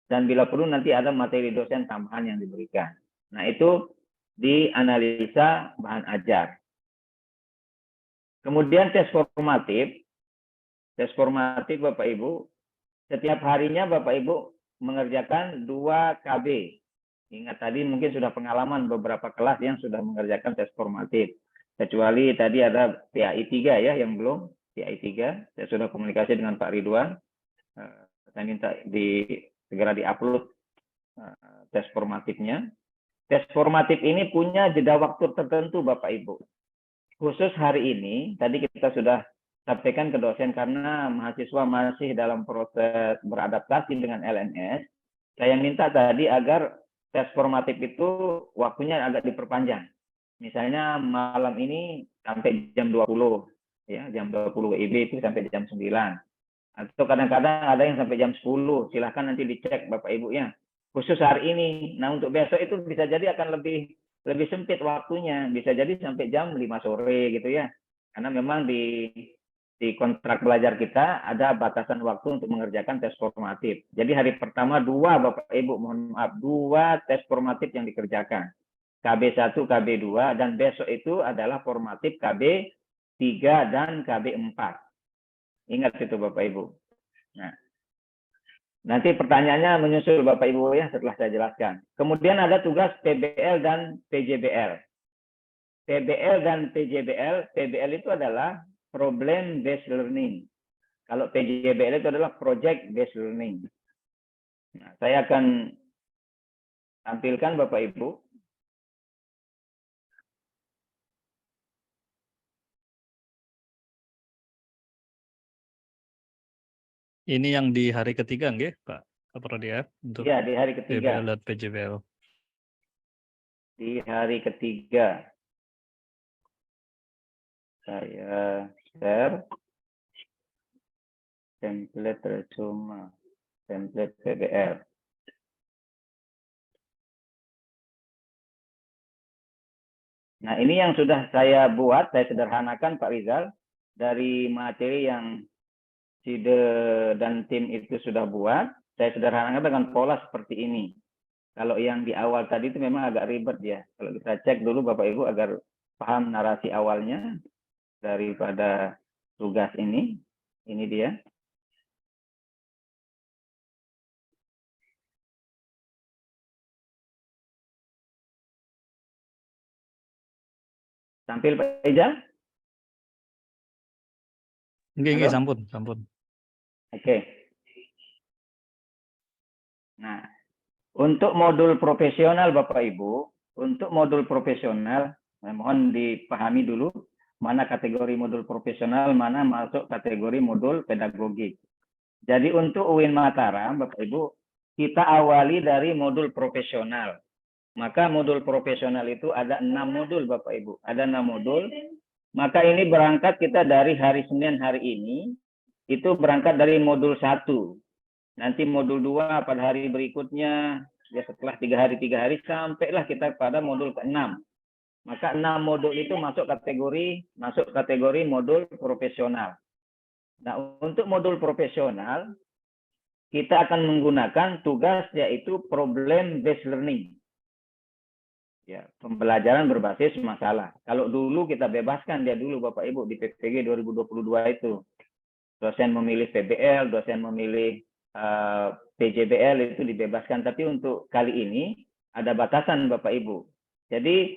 Dan bila perlu nanti ada materi dosen tambahan yang diberikan. Nah, itu dianalisa bahan ajar. Kemudian tes formatif. Tes formatif Bapak Ibu, setiap harinya Bapak Ibu mengerjakan 2 KB. Ingat tadi mungkin sudah pengalaman beberapa kelas yang sudah mengerjakan tes formatif. Kecuali tadi ada PAI 3 ya yang belum, PAI 3. Saya sudah komunikasi dengan Pak Ridwan. Saya minta segera diupload tes formatifnya. Tes formatif ini punya jeda waktu tertentu Bapak Ibu. Khusus hari ini, tadi kita sudah sampaikan ke dosen karena mahasiswa masih dalam proses beradaptasi dengan LMS. Saya minta tadi agar tes formatif itu waktunya agak diperpanjang. Misalnya malam ini sampai jam 20, ya, jam 20 WIB itu sampai jam 9. Atau kadang-kadang ada yang sampai jam 10. Silahkan nanti dicek Bapak Ibu ya. Khusus hari ini. Nah, untuk besok itu bisa jadi akan lebih sempit waktunya. Bisa jadi sampai jam 5 sore gitu ya. Karena memang di kontrak belajar kita ada batasan waktu untuk mengerjakan tes formatif. Jadi hari pertama 2 Bapak Ibu, mohon maaf, 2 tes formatif yang dikerjakan. KB1, KB2, dan besok itu adalah formatif KB3 dan KB4. Ingat itu Bapak Ibu. Nah, nanti pertanyaannya menyusul Bapak Ibu ya setelah saya jelaskan. Kemudian ada tugas PBL dan PJBL. PBL dan PJBL, PBL itu adalah Problem Based Learning. Kalau PJBL itu adalah Project Based Learning. Nah, saya akan tampilkan Bapak Ibu. Ini yang di hari ketiga nggih, Pak Prodiap untuk Ya, di hari ketiga. PBL dan PJBL. Di hari ketiga. Saya share template resume, template PBL. Nah, ini yang sudah saya buat, saya sederhanakan Pak Rizal, dari materi yang Side dan tim itu sudah buat, saya sederhanakan dengan pola seperti ini. Kalau yang di awal tadi itu memang agak ribet ya. Kalau kita cek dulu Bapak Ibu agar paham narasi awalnya daripada tugas ini dia. Tampil Pak Ijal? Nggih, sampun. Oke. Nah, untuk modul profesional Bapak Ibu, untuk modul profesional, mohon dipahami dulu mana kategori modul profesional, mana masuk kategori modul pedagogik. Jadi untuk UIN Mataram, Bapak Ibu, kita awali dari modul profesional. Maka modul profesional itu ada 6 modul Bapak Ibu. Ada 6 modul. Maka ini berangkat kita dari hari Senin hari ini, itu berangkat dari modul 1. Nanti modul 2 pada hari berikutnya, ya setelah 3 hari, sampailah kita pada modul ke-6. Maka 6 modul itu masuk kategori modul profesional. Nah, untuk modul profesional, kita akan menggunakan tugas yaitu problem based learning. Ya, pembelajaran berbasis masalah. Kalau dulu kita bebaskan dia dulu Bapak Ibu di PPG 2022 itu. Dosen memilih PBL, dosen memilih PJBL itu dibebaskan. Tapi untuk kali ini ada batasan Bapak Ibu. Jadi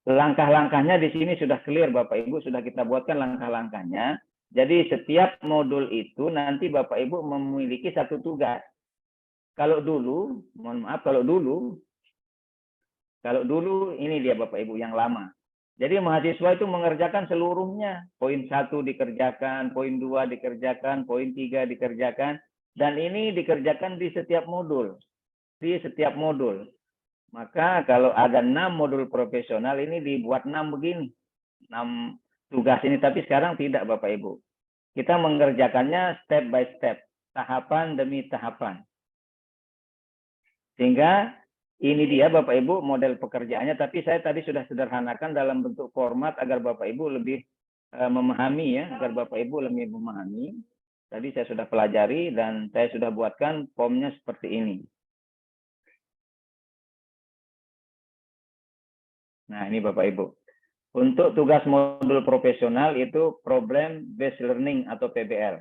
langkah-langkahnya di sini sudah clear Bapak Ibu, sudah kita buatkan langkah-langkahnya. Jadi setiap modul itu nanti Bapak Ibu memiliki satu tugas. Kalau dulu, mohon maaf, kalau dulu ini dia Bapak Ibu yang lama. Jadi mahasiswa itu mengerjakan seluruhnya. Poin 1 dikerjakan, poin 2 dikerjakan, poin 3 dikerjakan. Dan ini dikerjakan di setiap modul. Maka kalau ada 6 modul profesional ini dibuat 6 begini. 6 tugas ini. Tapi sekarang tidak Bapak Ibu. Kita mengerjakannya step by step. Tahapan demi tahapan. Sehingga ini dia Bapak Ibu model pekerjaannya, tapi saya tadi sudah sederhanakan dalam bentuk format agar Bapak Ibu lebih memahami ya, agar Bapak Ibu lebih memahami. Tadi saya sudah pelajari dan saya sudah buatkan formnya seperti ini. Nah, ini Bapak Ibu. Untuk tugas modul profesional itu problem based learning atau PBL.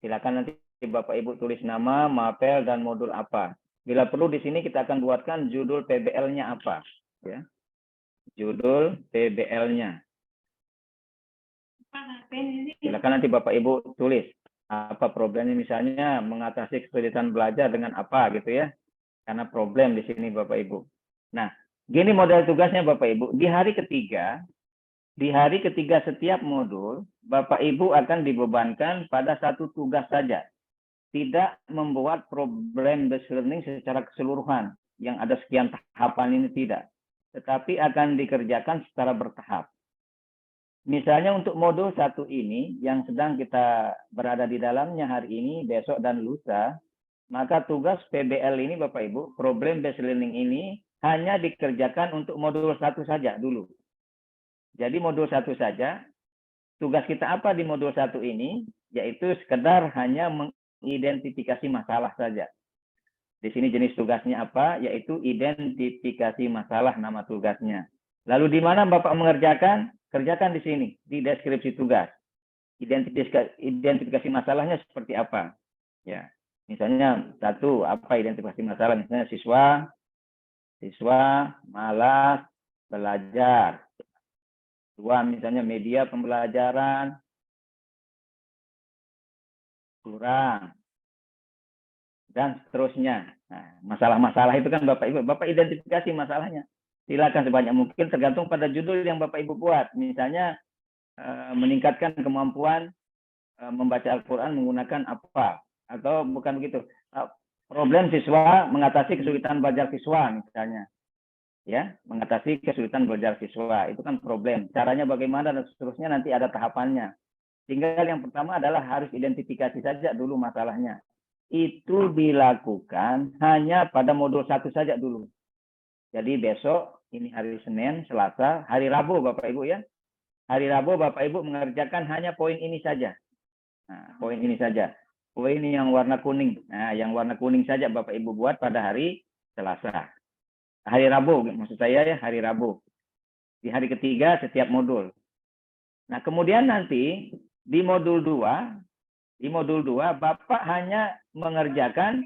Silakan nanti Bapak Ibu tulis nama, mapel dan modul apa. Bila perlu di sini kita akan buatkan judul PBL-nya apa, ya. judul PBL-nya. Silakan nanti Bapak Ibu tulis apa problemnya, misalnya mengatasi kesulitan belajar dengan apa gitu ya. Karena problem di sini Bapak Ibu. Nah, gini model tugasnya Bapak Ibu. Di hari ketiga setiap modul, Bapak Ibu akan dibebankan pada satu tugas saja. Tidak membuat problem based learning secara keseluruhan. Yang ada sekian tahapan ini tidak. Tetapi akan dikerjakan secara bertahap. Misalnya untuk modul 1 ini yang sedang kita berada di dalamnya hari ini, besok dan lusa, maka tugas PBL ini Bapak Ibu, problem based learning ini hanya dikerjakan untuk modul 1 saja dulu. Jadi modul 1 saja, tugas kita apa di modul 1 ini, yaitu sekedar hanya mengidentifikasi masalah saja. Di sini jenis tugasnya apa, yaitu identifikasi masalah nama tugasnya. Lalu di mana Bapak mengerjakan? Kerjakan di sini, di deskripsi tugas. Identifikasi masalahnya seperti apa? Ya, misalnya 1, apa identifikasi masalah? Misalnya siswa malas belajar. 2, misalnya media pembelajaran kurang. Dan seterusnya. Nah, masalah-masalah itu kan Bapak Ibu, Bapak identifikasi masalahnya. Silakan sebanyak mungkin tergantung pada judul yang Bapak Ibu buat. Misalnya meningkatkan kemampuan membaca Al-Quran menggunakan apa? Atau bukan begitu. Problem siswa mengatasi kesulitan belajar siswa misalnya. Ya, mengatasi kesulitan belajar siswa. Itu kan problem. Caranya bagaimana dan seterusnya nanti ada tahapannya. Tinggal yang pertama adalah harus identifikasi saja dulu masalahnya. Itu dilakukan hanya pada modul 1 saja dulu. Jadi besok, ini hari Senin, Selasa, hari Rabu Bapak Ibu ya. Hari Rabu Bapak Ibu mengerjakan hanya poin ini saja. Nah, poin ini saja. Poin yang warna kuning. Nah, yang warna kuning saja Bapak Ibu buat pada hari Selasa. Hari Rabu, maksud saya ya, hari Rabu. Di hari ketiga setiap modul. Nah, kemudian nanti di modul 2, Bapak hanya mengerjakan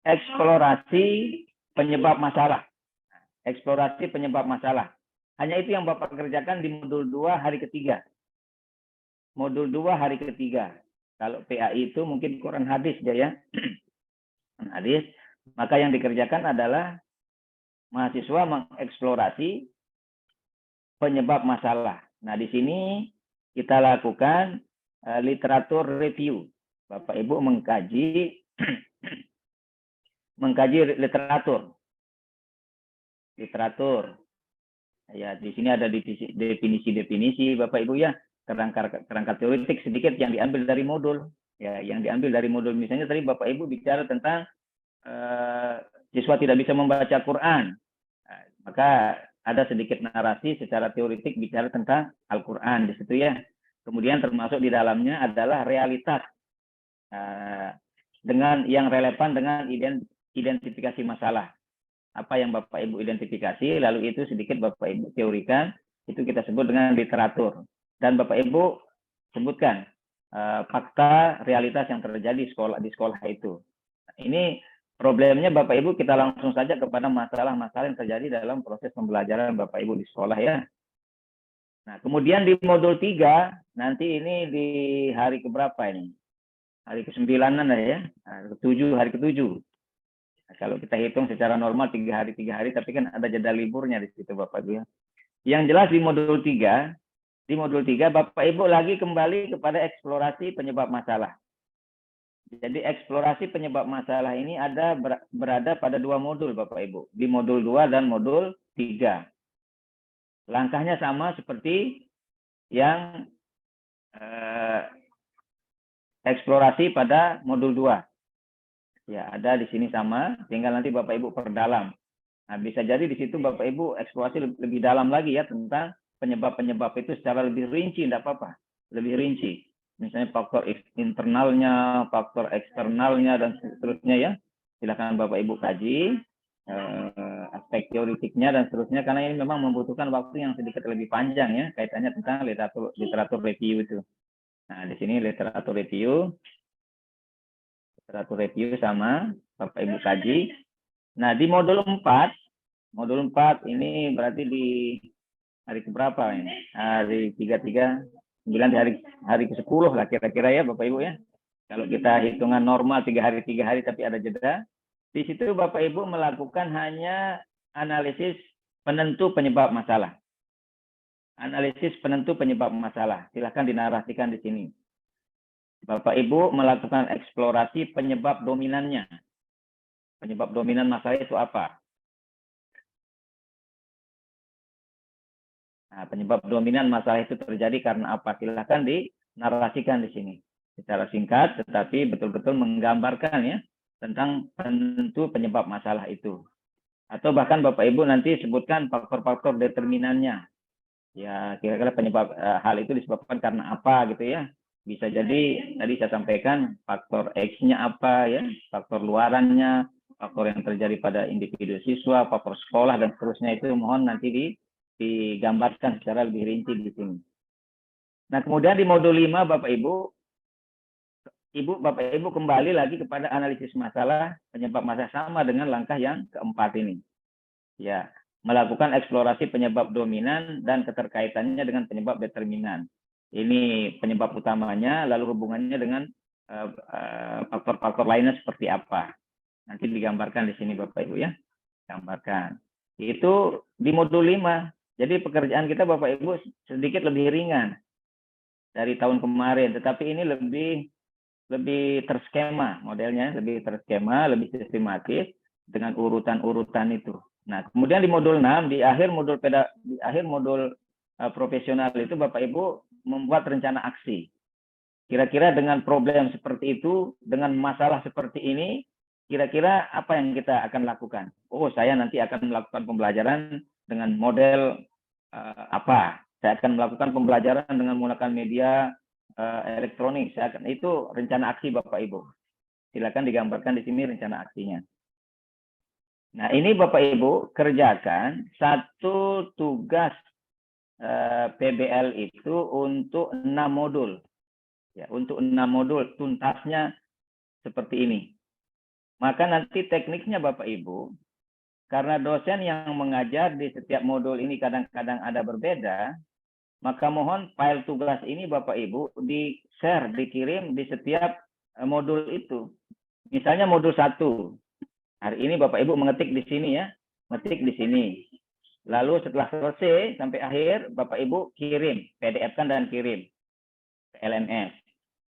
eksplorasi penyebab masalah. Eksplorasi penyebab masalah. Hanya itu yang Bapak kerjakan di modul 2 hari ketiga. Modul 2 hari ketiga. Kalau PAI itu mungkin Quran hadis dia ya. Hadis. Maka yang dikerjakan adalah mahasiswa mengeksplorasi penyebab masalah. Nah, di sini kita lakukan literatur review. Bapak Ibu mengkaji literatur. Ya, di sini ada definisi-definisi Bapak Ibu ya, kerangka teoretik sedikit yang diambil dari modul. Ya, yang diambil dari modul misalnya tadi Bapak Ibu bicara tentang siswa tidak bisa membaca Quran. Nah, maka ada sedikit narasi secara teoretik bicara tentang Al-Quran di situ ya. Kemudian termasuk di dalamnya adalah realitas dengan yang relevan dengan identifikasi masalah. Apa yang Bapak Ibu identifikasi, lalu itu sedikit Bapak Ibu teorikan, itu kita sebut dengan literatur. Dan Bapak Ibu sebutkan fakta realitas yang terjadi di sekolah itu. Ini problemnya Bapak Ibu kita langsung saja kepada masalah-masalah yang terjadi dalam proses pembelajaran Bapak Ibu di sekolah ya. Nah, kemudian di modul 3, nanti ini di hari keberapa ini? Hari ke-9 ya, hari ke-7. Nah, kalau kita hitung secara normal 3 hari, tapi kan ada jeda liburnya di situ Bapak Ibu ya. Yang jelas di modul 3 Bapak Ibu lagi kembali kepada eksplorasi penyebab masalah. Jadi eksplorasi penyebab masalah ini berada pada 2 modul Bapak Ibu. Di modul 2 dan modul 3. Langkahnya sama seperti yang eksplorasi pada modul 2. Ya, ada di sini sama, tinggal nanti Bapak Ibu perdalam. Nah, bisa jadi di situ Bapak Ibu eksplorasi lebih dalam lagi ya tentang penyebab-penyebab itu secara lebih rinci, tidak apa-apa. Lebih rinci. Misalnya faktor internalnya, faktor eksternalnya, dan seterusnya ya. Silakan Bapak Ibu kaji aspek teoretiknya dan seterusnya, karena ini memang membutuhkan waktu yang sedikit lebih panjang ya, kaitannya tentang literatur review itu. Nah, di sini literatur review sama Bapak Ibu kaji. Nah, di modul 4 Modul 4 ini berarti di hari keberapa ini? Hari 33, 9 di hari ke-10 lah kira-kira ya Bapak Ibu ya. Kalau kita hitungan normal 3 hari tapi ada jeda. Di situ Bapak Ibu melakukan hanya analisis penentu penyebab masalah. Analisis penentu penyebab masalah. Silahkan dinarasikan di sini. Bapak Ibu melakukan eksplorasi penyebab dominannya. Penyebab dominan masalah itu apa? Nah, penyebab dominan masalah itu terjadi karena apa? Silahkan dinarasikan di sini. Secara singkat, tetapi betul-betul menggambarkan ya tentang penentu penyebab masalah itu. Atau bahkan Bapak Ibu nanti sebutkan faktor-faktor determinannya. Ya, kira-kira penyebab hal itu disebabkan karena apa gitu ya. Bisa jadi tadi saya sampaikan faktor X-nya apa ya, faktor luarannya, faktor yang terjadi pada individu siswa, faktor sekolah dan seterusnya itu mohon nanti digambarkan secara lebih rinci di sini. Nah, kemudian di modul 5 Bapak Ibu kembali lagi kepada analisis masalah, penyebab masalah sama dengan langkah yang keempat ini. Ya, melakukan eksplorasi penyebab dominan dan keterkaitannya dengan penyebab determinan. Ini penyebab utamanya, lalu hubungannya dengan faktor-faktor lainnya seperti apa. Nanti digambarkan di sini Bapak Ibu ya. Gambarkan. Itu di modul 5. Jadi pekerjaan kita Bapak Ibu sedikit lebih ringan dari tahun kemarin, tetapi ini lebih terskema modelnya, lebih terskema, lebih sistematis dengan urutan-urutan itu. Nah, kemudian di modul 6 di akhir modul profesional itu Bapak Ibu membuat rencana aksi. Kira-kira dengan problem seperti itu, dengan masalah seperti ini, kira-kira apa yang kita akan lakukan? Oh, saya nanti akan melakukan pembelajaran dengan model apa? Saya akan melakukan pembelajaran dengan menggunakan media elektronik. Itu rencana aksi Bapak Ibu. Silakan digambarkan di sini rencana aksinya. Nah, ini Bapak Ibu kerjakan satu tugas PBL itu untuk 6 modul. Ya, untuk 6 modul tuntasnya seperti ini. Maka nanti tekniknya Bapak Ibu, karena dosen yang mengajar di setiap modul ini kadang-kadang ada berbeda, maka mohon file tugas ini Bapak Ibu di-share, dikirim di setiap modul itu. Misalnya modul 1. Hari ini Bapak Ibu mengetik di sini ya, ngetik di sini. Lalu setelah selesai sampai akhir, Bapak Ibu kirim, PDF-kan dan kirim ke LMS.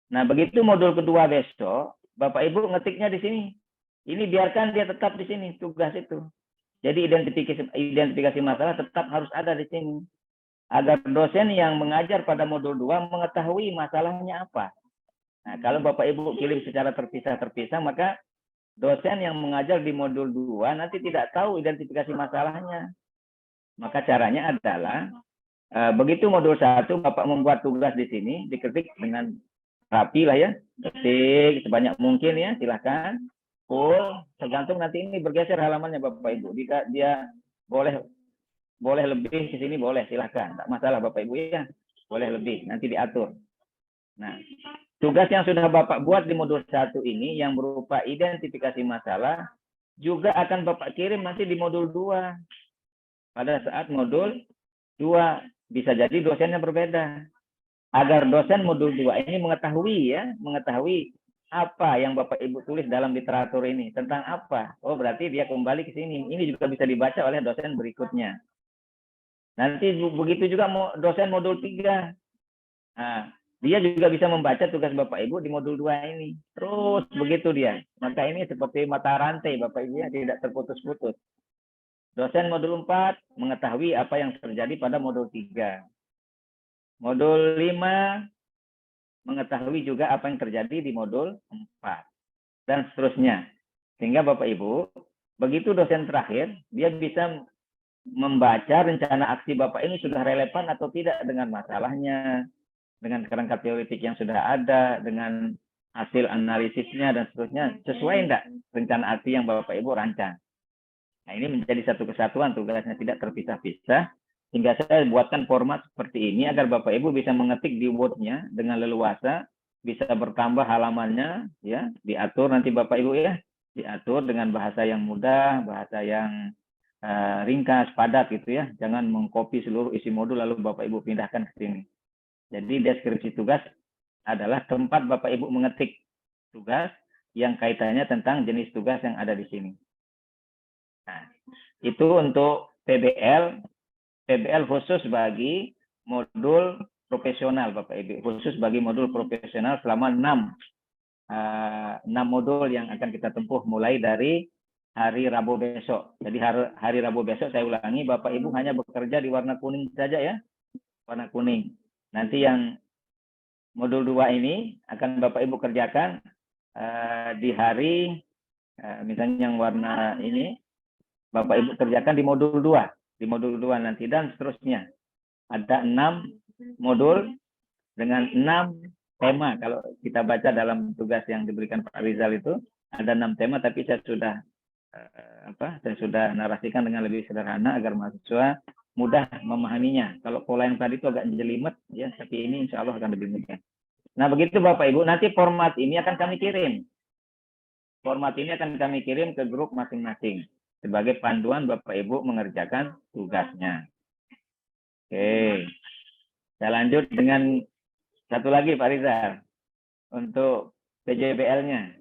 Nah, begitu modul kedua besok, Bapak Ibu ngetiknya di sini. Ini biarkan dia tetap di sini, tugas itu. Jadi identifikasi masalah tetap harus ada di sini. Agar dosen yang mengajar pada modul 2 mengetahui masalahnya apa. Nah, kalau Bapak Ibu kirim secara terpisah-terpisah, maka dosen yang mengajar di modul 2 nanti tidak tahu identifikasi masalahnya. Maka caranya adalah begitu modul 1 Bapak membuat tugas di sini, diketik dengan rapi lah ya, ketik sebanyak mungkin ya, silahkan full, tergantung nanti ini bergeser halamannya Bapak Ibu. Jika dia boleh lebih ke sini boleh, silahkan, tak masalah Bapak Ibu ya, boleh lebih, nanti diatur. Nah, tugas yang sudah Bapak buat di modul 1 ini yang berupa identifikasi masalah juga akan Bapak kirim nanti di modul 2. Pada saat modul 2 bisa jadi dosennya berbeda. Agar dosen modul 2 ini mengetahui apa yang Bapak Ibu tulis dalam literatur ini, tentang apa. Oh, berarti dia kembali ke sini. Ini juga bisa dibaca oleh dosen berikutnya. Nanti begitu juga dosen modul 3. Nah, dia juga bisa membaca tugas Bapak Ibu di modul 2 ini. Terus begitu dia. Maka ini seperti mata rantai Bapak Ibu ya, tidak terputus-putus. Dosen modul 4 mengetahui apa yang terjadi pada modul 3. Modul 5 mengetahui juga apa yang terjadi di modul 4. Dan seterusnya. Sehingga Bapak Ibu, begitu dosen terakhir, dia bisa membaca rencana aksi Bapak ini sudah relevan atau tidak dengan masalahnya, dengan kerangka teoretik yang sudah ada, dengan hasil analisisnya dan seterusnya. Sesuai enggak rencana aksi yang Bapak Ibu rancang? Nah, ini menjadi satu kesatuan, tugasnya tidak terpisah-pisah. Hingga saya buatkan format seperti ini agar Bapak Ibu bisa mengetik di Word-nya dengan leluasa, bisa bertambah halamannya, ya, diatur nanti Bapak Ibu ya, diatur dengan bahasa yang mudah, bahasa yang ringkas, padat gitu ya. Jangan mengcopy seluruh isi modul lalu Bapak Ibu pindahkan ke sini. Jadi deskripsi tugas adalah tempat Bapak Ibu mengetik tugas yang kaitannya tentang jenis tugas yang ada di sini. Nah, itu untuk PBL khusus bagi modul profesional Bapak Ibu, khusus bagi modul profesional selama 6 modul yang akan kita tempuh mulai dari hari Rabu besok. Jadi hari Rabu besok saya ulangi, Bapak Ibu hanya bekerja di warna kuning saja ya, warna kuning. Nanti yang modul 2 ini akan Bapak Ibu kerjakan di hari, misalnya yang warna ini, Bapak Ibu kerjakan di modul 2 nanti dan seterusnya. Ada 6 modul dengan 6 tema. Kalau kita baca dalam tugas yang diberikan Pak Rizal itu ada 6 tema, tapi saya sudah narasikan dengan lebih sederhana agar mahasiswa mudah memahaminya. Kalau pola yang tadi itu agak jelimet ya, tapi ini insya Allah akan lebih mudah. Nah begitu Bapak Ibu, nanti format ini akan kami kirim. Format ini akan kami kirim ke grup masing-masing sebagai panduan Bapak Ibu mengerjakan tugasnya. Oke, saya lanjut dengan satu lagi Pak Rizal untuk PJBL-nya.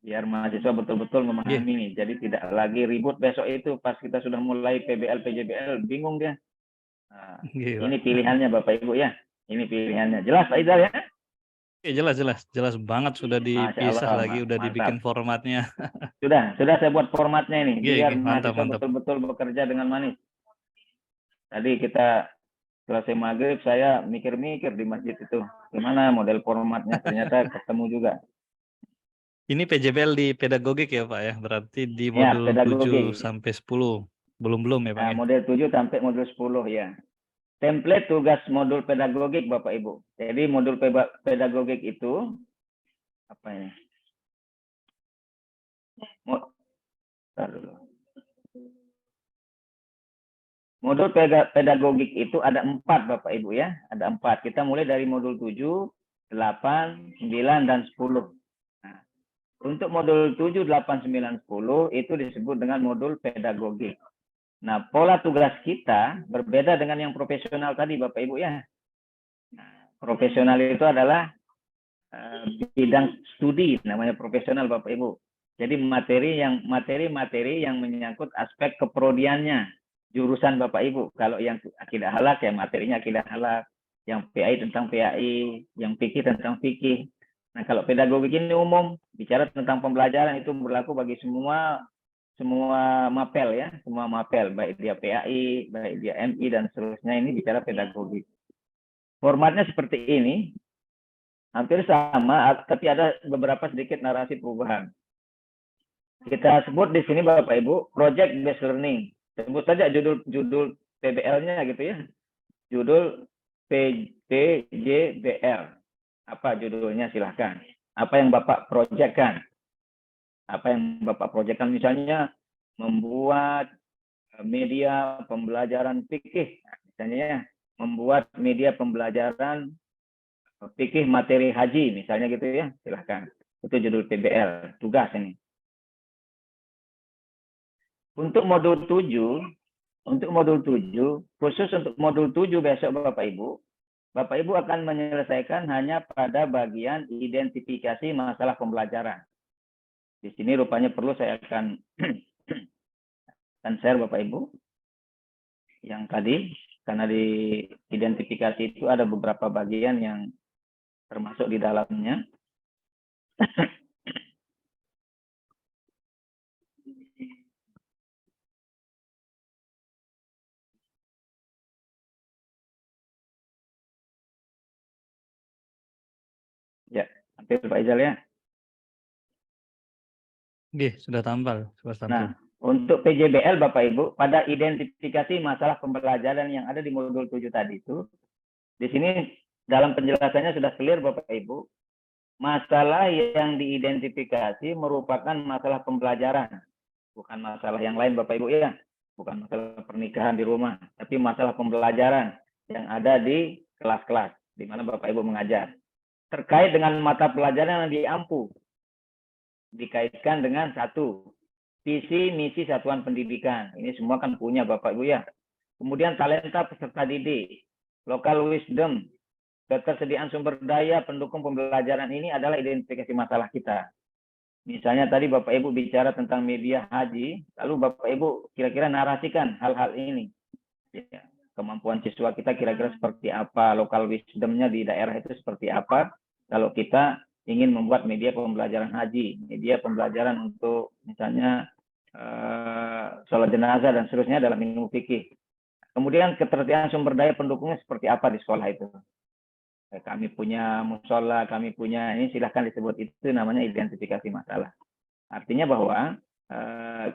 Biar mahasiswa betul-betul memahami ini. Jadi tidak lagi ribut besok itu pas kita sudah mulai PBL, PJBL, bingung dia. Nah, ini pilihannya Bapak Ibu ya. Ini pilihannya. Jelas Pak Rizal ya? Oke, jelas banget, sudah dipisah lagi, udah dibikin formatnya. Sudah saya buat formatnya ini. Biar mantap. mahasiswa betul-betul bekerja dengan manis. Tadi kita selesai maghrib, saya mikir-mikir di masjid itu. Gimana model formatnya, ternyata ketemu juga. Ini PJBL di pedagogik ya Pak ya, berarti di modul 7 sampai 10. Belum ya Pak? Nah, model 7 sampai modul 10 ya. Template tugas modul pedagogik Bapak Ibu. Jadi modul pedagogik itu apa ya? Modul pedagogik itu ada 4 Bapak Ibu ya. Ada 4. Kita mulai dari modul 7, 8, 9, dan 10. Nah, untuk modul 7, 8, 9, 10 itu disebut dengan modul pedagogik. Nah, pola tugas kita berbeda dengan yang profesional tadi Bapak Ibu ya. Nah, profesional itu adalah bidang studi, namanya profesional Bapak Ibu. Jadi materi yang menyangkut aspek keprodiannya, jurusan Bapak Ibu. Kalau yang akidah halak ya materinya akidah halak, yang PAI tentang PAI, yang fikih tentang fikih. Nah, kalau pedagogik ini umum, bicara tentang pembelajaran itu berlaku bagi semua mapel ya, semua mapel, baik dia PAI, baik dia MI dan seterusnya, ini bicara pedagogik. Formatnya seperti ini, hampir sama, tapi ada beberapa sedikit narasi perubahan. Kita sebut di sini Bapak Ibu, Project Based Learning. Sebut saja judul PBL-nya gitu ya. Judul PJBL. Apa judulnya silahkan. Apa yang Bapak projectkan? Misalnya membuat media pembelajaran fikih. Misalnya ya, membuat media pembelajaran fikih materi haji misalnya gitu ya, silahkan. Itu judul PBL, tugas ini. Untuk modul 7, khusus untuk modul 7 besok Bapak Ibu akan menyelesaikan hanya pada bagian identifikasi masalah pembelajaran. Di sini rupanya perlu saya akan share Bapak Ibu yang tadi, karena di identifikasi itu ada beberapa bagian yang termasuk di dalamnya. Ya, hampir Pak Izal ya. Sudah tampil. Nah, untuk PJBL Bapak Ibu, pada identifikasi masalah pembelajaran yang ada di modul 7 tadi itu, di sini dalam penjelasannya sudah clear Bapak Ibu, masalah yang diidentifikasi merupakan masalah pembelajaran, bukan masalah yang lain Bapak Ibu ya, bukan masalah pernikahan di rumah, tapi masalah pembelajaran yang ada di kelas-kelas di mana Bapak Ibu mengajar. Terkait dengan mata pelajaran yang diampu, dikaitkan dengan 1, visi misi satuan pendidikan. Ini semua kan punya Bapak Ibu ya. Kemudian talenta peserta didik, local wisdom, ketersediaan sumber daya pendukung pembelajaran ini adalah identifikasi masalah kita. Misalnya tadi Bapak Ibu bicara tentang media haji, lalu Bapak Ibu kira-kira narasikan hal-hal ini. Ya, kemampuan siswa kita kira-kira seperti apa, local wisdom-nya di daerah itu seperti apa. Kalau kita ingin membuat media pembelajaran haji, media pembelajaran untuk misalnya sholat jenazah dan seterusnya dalam ilmu fikih. Kemudian ketersediaan sumber daya pendukungnya seperti apa di sekolah itu. Kami punya musola, kami punya ini silahkan disebut, itu namanya identifikasi masalah. Artinya bahwa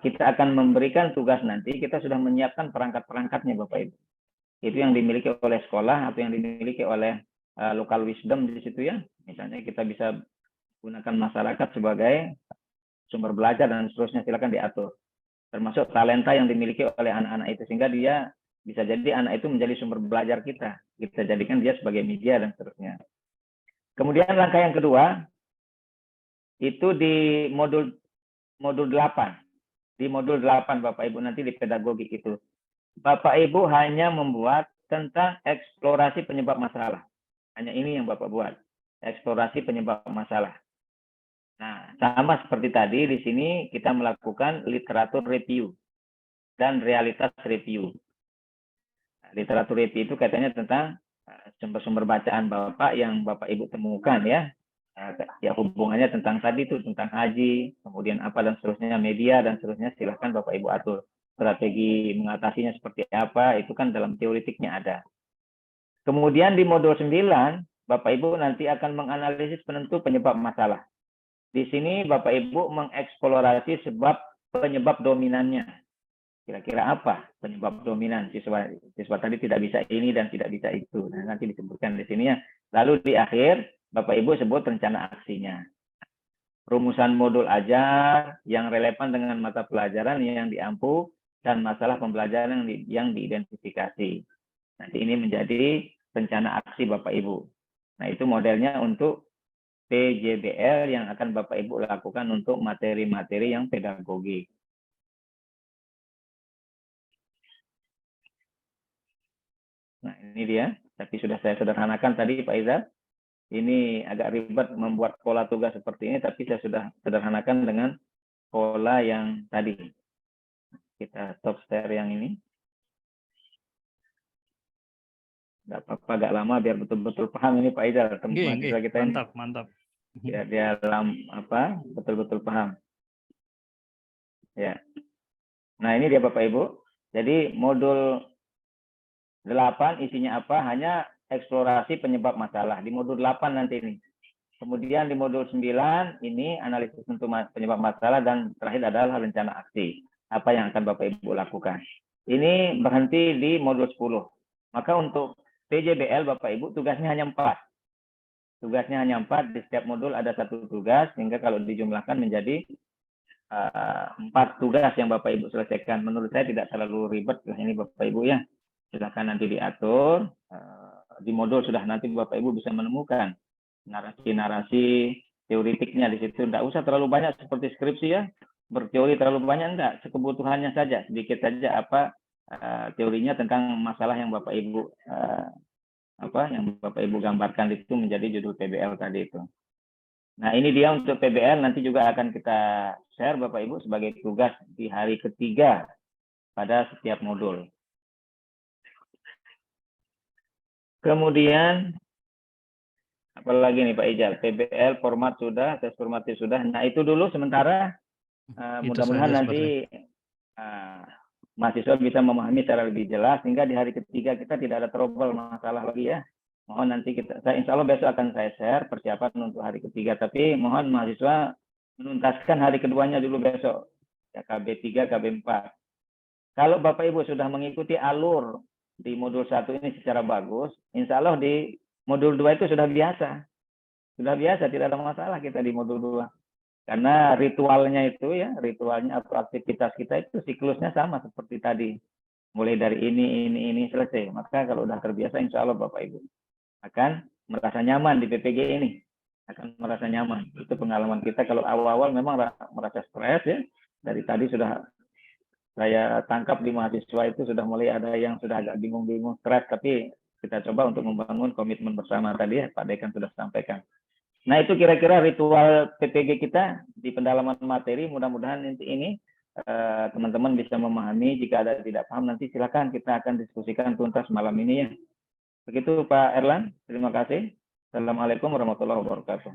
kita akan memberikan tugas nanti, kita sudah menyiapkan perangkat-perangkatnya Bapak Ibu. Itu yang dimiliki oleh sekolah atau yang dimiliki oleh local wisdom di situ ya. Misalnya kita bisa gunakan masyarakat sebagai sumber belajar dan seterusnya, silakan diatur. Termasuk talenta yang dimiliki oleh anak-anak itu, sehingga dia bisa jadi anak itu menjadi sumber belajar kita. Kita jadikan dia sebagai media dan seterusnya. Kemudian langkah yang kedua, itu di modul 8. Di modul 8 Bapak Ibu nanti di pedagogik itu. Bapak Ibu hanya membuat tentang eksplorasi penyebab masalah. Hanya ini yang Bapak buat. Eksplorasi penyebab masalah. Nah, sama seperti tadi, di sini kita melakukan literatur review dan realitas review. Literatur review itu katanya tentang sumber-sumber bacaan Bapak yang Bapak Ibu temukan ya. Ya hubungannya tentang tadi itu, tentang haji, kemudian apa dan seterusnya, media dan seterusnya, silahkan Bapak Ibu atur. Strategi mengatasinya seperti apa, itu kan dalam teoritiknya ada. Kemudian di modul 9, Bapak Ibu nanti akan menganalisis penentu penyebab masalah. Di sini Bapak Ibu mengeksplorasi sebab penyebab dominannya. Kira-kira apa penyebab dominan siswa tadi tidak bisa ini dan tidak bisa itu. Nah, nanti disebutkan di sini ya. Lalu di akhir Bapak Ibu sebut rencana aksinya. Rumusan modul ajar yang relevan dengan mata pelajaran yang diampu dan masalah pembelajaran yang diidentifikasi. Nanti ini menjadi rencana aksi Bapak Ibu. Nah, itu modelnya untuk PJBL yang akan Bapak Ibu lakukan untuk materi-materi yang pedagogik. Nah, ini dia. Tapi sudah saya sederhanakan tadi Pak Izar. Ini agak ribet membuat pola tugas seperti ini, tapi saya sudah sederhanakan dengan pola yang tadi. Kita stop share yang ini. Nggak apa-apa, agak lama biar betul-betul paham ini Pak Izar. Teman kita ini. Mantap. Ya, dia betul-betul paham. Ya. Nah, ini dia Bapak Ibu. Jadi modul 8 isinya apa? Hanya eksplorasi penyebab masalah. Di modul 8 nanti ini. Kemudian di modul 9 ini analisis untuk penyebab masalah dan terakhir adalah rencana aksi. Apa yang akan Bapak Ibu lakukan. Ini berhenti di modul 10. Maka untuk PJBL Bapak Ibu tugasnya hanya 4. Tugasnya hanya 4, di setiap modul ada 1 tugas, sehingga kalau dijumlahkan menjadi 4 tugas yang Bapak Ibu selesaikan. Menurut saya tidak terlalu ribet lah ini Bapak Ibu ya. Silakan nanti diatur. Di modul sudah nanti Bapak Ibu bisa menemukan narasi-narasi teoritiknya di situ. Tidak usah terlalu banyak seperti skripsi ya. Berteori terlalu banyak enggak. Sekebutuhannya saja, sedikit saja apa teorinya tentang masalah yang Bapak Ibu gambarkan itu menjadi judul PBL tadi itu. Nah, ini dia untuk PBL, nanti juga akan kita share Bapak Ibu sebagai tugas di hari ketiga pada setiap modul. Kemudian apalagi nih Pak Ijal, PBL format sudah, tes formatif sudah. Nah, itu dulu sementara. Mudah-mudahan nanti mahasiswa bisa memahami secara lebih jelas, sehingga di hari ketiga kita tidak ada trouble masalah lagi ya. Mohon nanti insya Allah besok akan saya share persiapan untuk hari ketiga, tapi mohon mahasiswa menuntaskan hari keduanya dulu besok, ya, KB3, KB4. Kalau Bapak Ibu sudah mengikuti alur di modul 1 ini secara bagus, insya Allah di modul 2 itu sudah biasa. Sudah biasa, tidak ada masalah kita di modul 2. Karena ritualnya itu ya, ritualnya atau aktivitas kita itu siklusnya sama seperti tadi. Mulai dari ini selesai. Maka kalau sudah terbiasa, insya Allah Bapak Ibu akan merasa nyaman di PPG ini. Akan merasa nyaman. Itu pengalaman kita kalau awal-awal memang merasa stres ya. Dari tadi sudah saya tangkap di mahasiswa itu sudah mulai ada yang sudah agak bingung-bingung, stres, tapi kita coba untuk membangun komitmen bersama tadi ya, Pak Dekan sudah sampaikan. Nah, itu kira-kira ritual PPG kita di pendalaman materi. Mudah-mudahan ini teman-teman bisa memahami. Jika ada tidak paham, nanti silakan kita akan diskusikan tuntas malam ini ya. Begitu Pak Erlan, terima kasih. Assalamualaikum warahmatullahi wabarakatuh.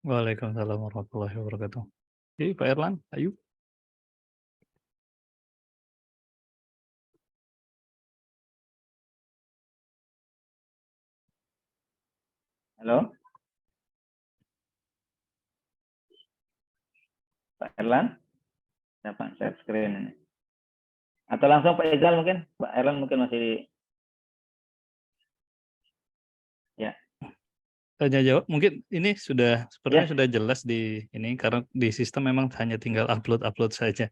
Waalaikumsalam warahmatullahi wabarakatuh. Oke, Pak Erlan, ayo. Halo, Pak Erlan, siapa share screen ini? Atau langsung Pak Izal mungkin? Pak Erlan mungkin masih ya. Tanya jawab, mungkin ini sudah sebenarnya Ya. sudah jelas di ini karena di sistem memang hanya tinggal upload saja.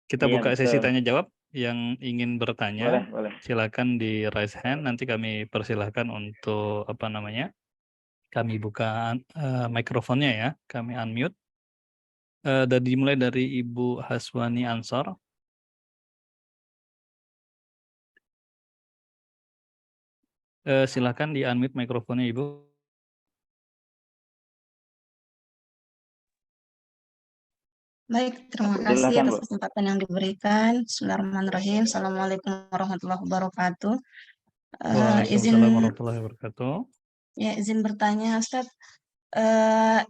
Kita Iya, buka sesi betul. tanya jawab. Yang ingin bertanya, Boleh. silakan di raise hand. Nanti kami persilahkan untuk apa namanya? Kami buka mikrofonnya ya, kami unmute. Dan dimulai dari Ibu Haswani Ansor. Silakan di unmute mikrofonnya Ibu. Baik, terima kasih atas kesempatan yang diberikan. Bismillahirrahmanirrahim. Assalamualaikum warahmatullahi wabarakatuh. Waalaikumsalam warahmatullahi wabarakatuh. Ya, izin bertanya, Ustaz.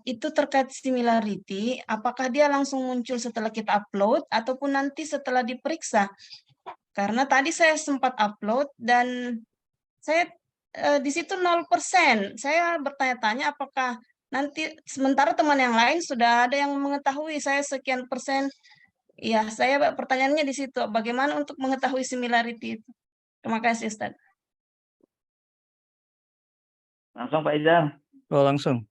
Itu terkait similarity, apakah dia langsung muncul setelah kita upload ataupun nanti setelah diperiksa? Karena tadi saya sempat upload dan saya di situ 0%. Saya bertanya-tanya apakah nanti sementara teman yang lain sudah ada yang mengetahui saya sekian persen. Ya, saya pertanyaannya di situ. Bagaimana untuk mengetahui similarity itu? Terima kasih, Ustaz. Langsung Pak Izal. Oh, langsung.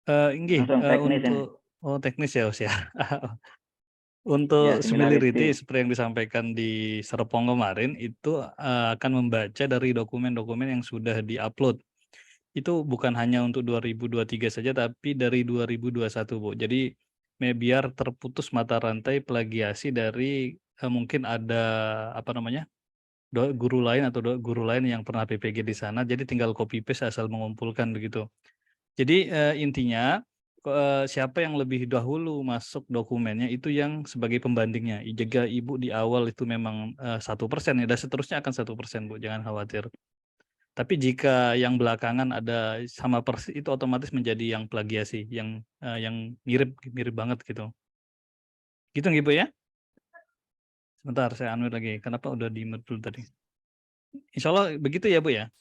Inggih, Langsung teknis ini. teknis ya, Us ya. Untuk Ya, similarity similarity. seperti yang disampaikan di Serpong kemarin itu akan membaca dari dokumen-dokumen yang sudah diupload. Itu bukan hanya untuk 2023 saja tapi dari 2021, Bu. Jadi biar terputus mata rantai plagiasi dari mungkin ada apa namanya? Guru lain atau guru lain yang pernah PPG di sana, jadi tinggal copy paste asal mengumpulkan begitu. Jadi intinya siapa yang lebih dahulu masuk dokumennya itu yang sebagai pembandingnya. Jika Ibu di awal itu memang 1% ya, dan seterusnya akan 1%, Bu, jangan khawatir. Tapi jika yang belakangan ada sama persis itu otomatis menjadi yang plagiasi, yang mirip banget gitu. Gitu nggih, Bu ya? Sebentar saya unmute lagi. Kenapa udah di-mute dulu tadi? Insyaallah begitu ya, Bu ya?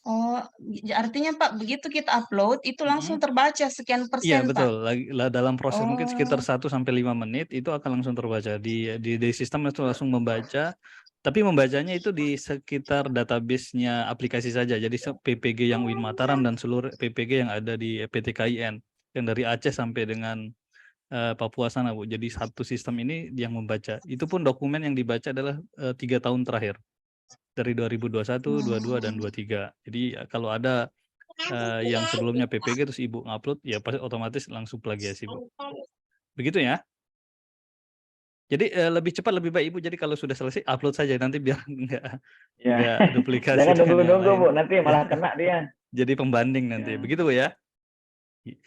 Oh, artinya Pak, begitu kita upload itu langsung terbaca sekian Iya persen, Pak. betul, dalam proses mungkin sekitar Oh, 1 sampai 5 menit itu akan langsung terbaca di sistem itu langsung membaca. Tapi membacanya itu di sekitar database-nya aplikasi saja. Jadi PPG yang UIN Mataram dan seluruh PPG yang ada di PTKIN yang dari Aceh sampai dengan Papua sana, Bu. Jadi satu sistem ini yang membaca. Itu pun dokumen yang dibaca adalah 3 tahun terakhir. Dari 2021, 22 dan 23. Jadi kalau ada yang sebelumnya PPG terus Ibu ngupload ya pasti otomatis langsung plagiasi, Bu. Begitu ya? Jadi lebih cepat lebih baik Ibu, jadi kalau sudah selesai upload saja nanti biar enggak duplikasi. Jangan dengan yang nunggu-nunggu, lain. Bu, nanti malah kena dia. Jadi pembanding nanti. Ya. Begitu, Bu ya?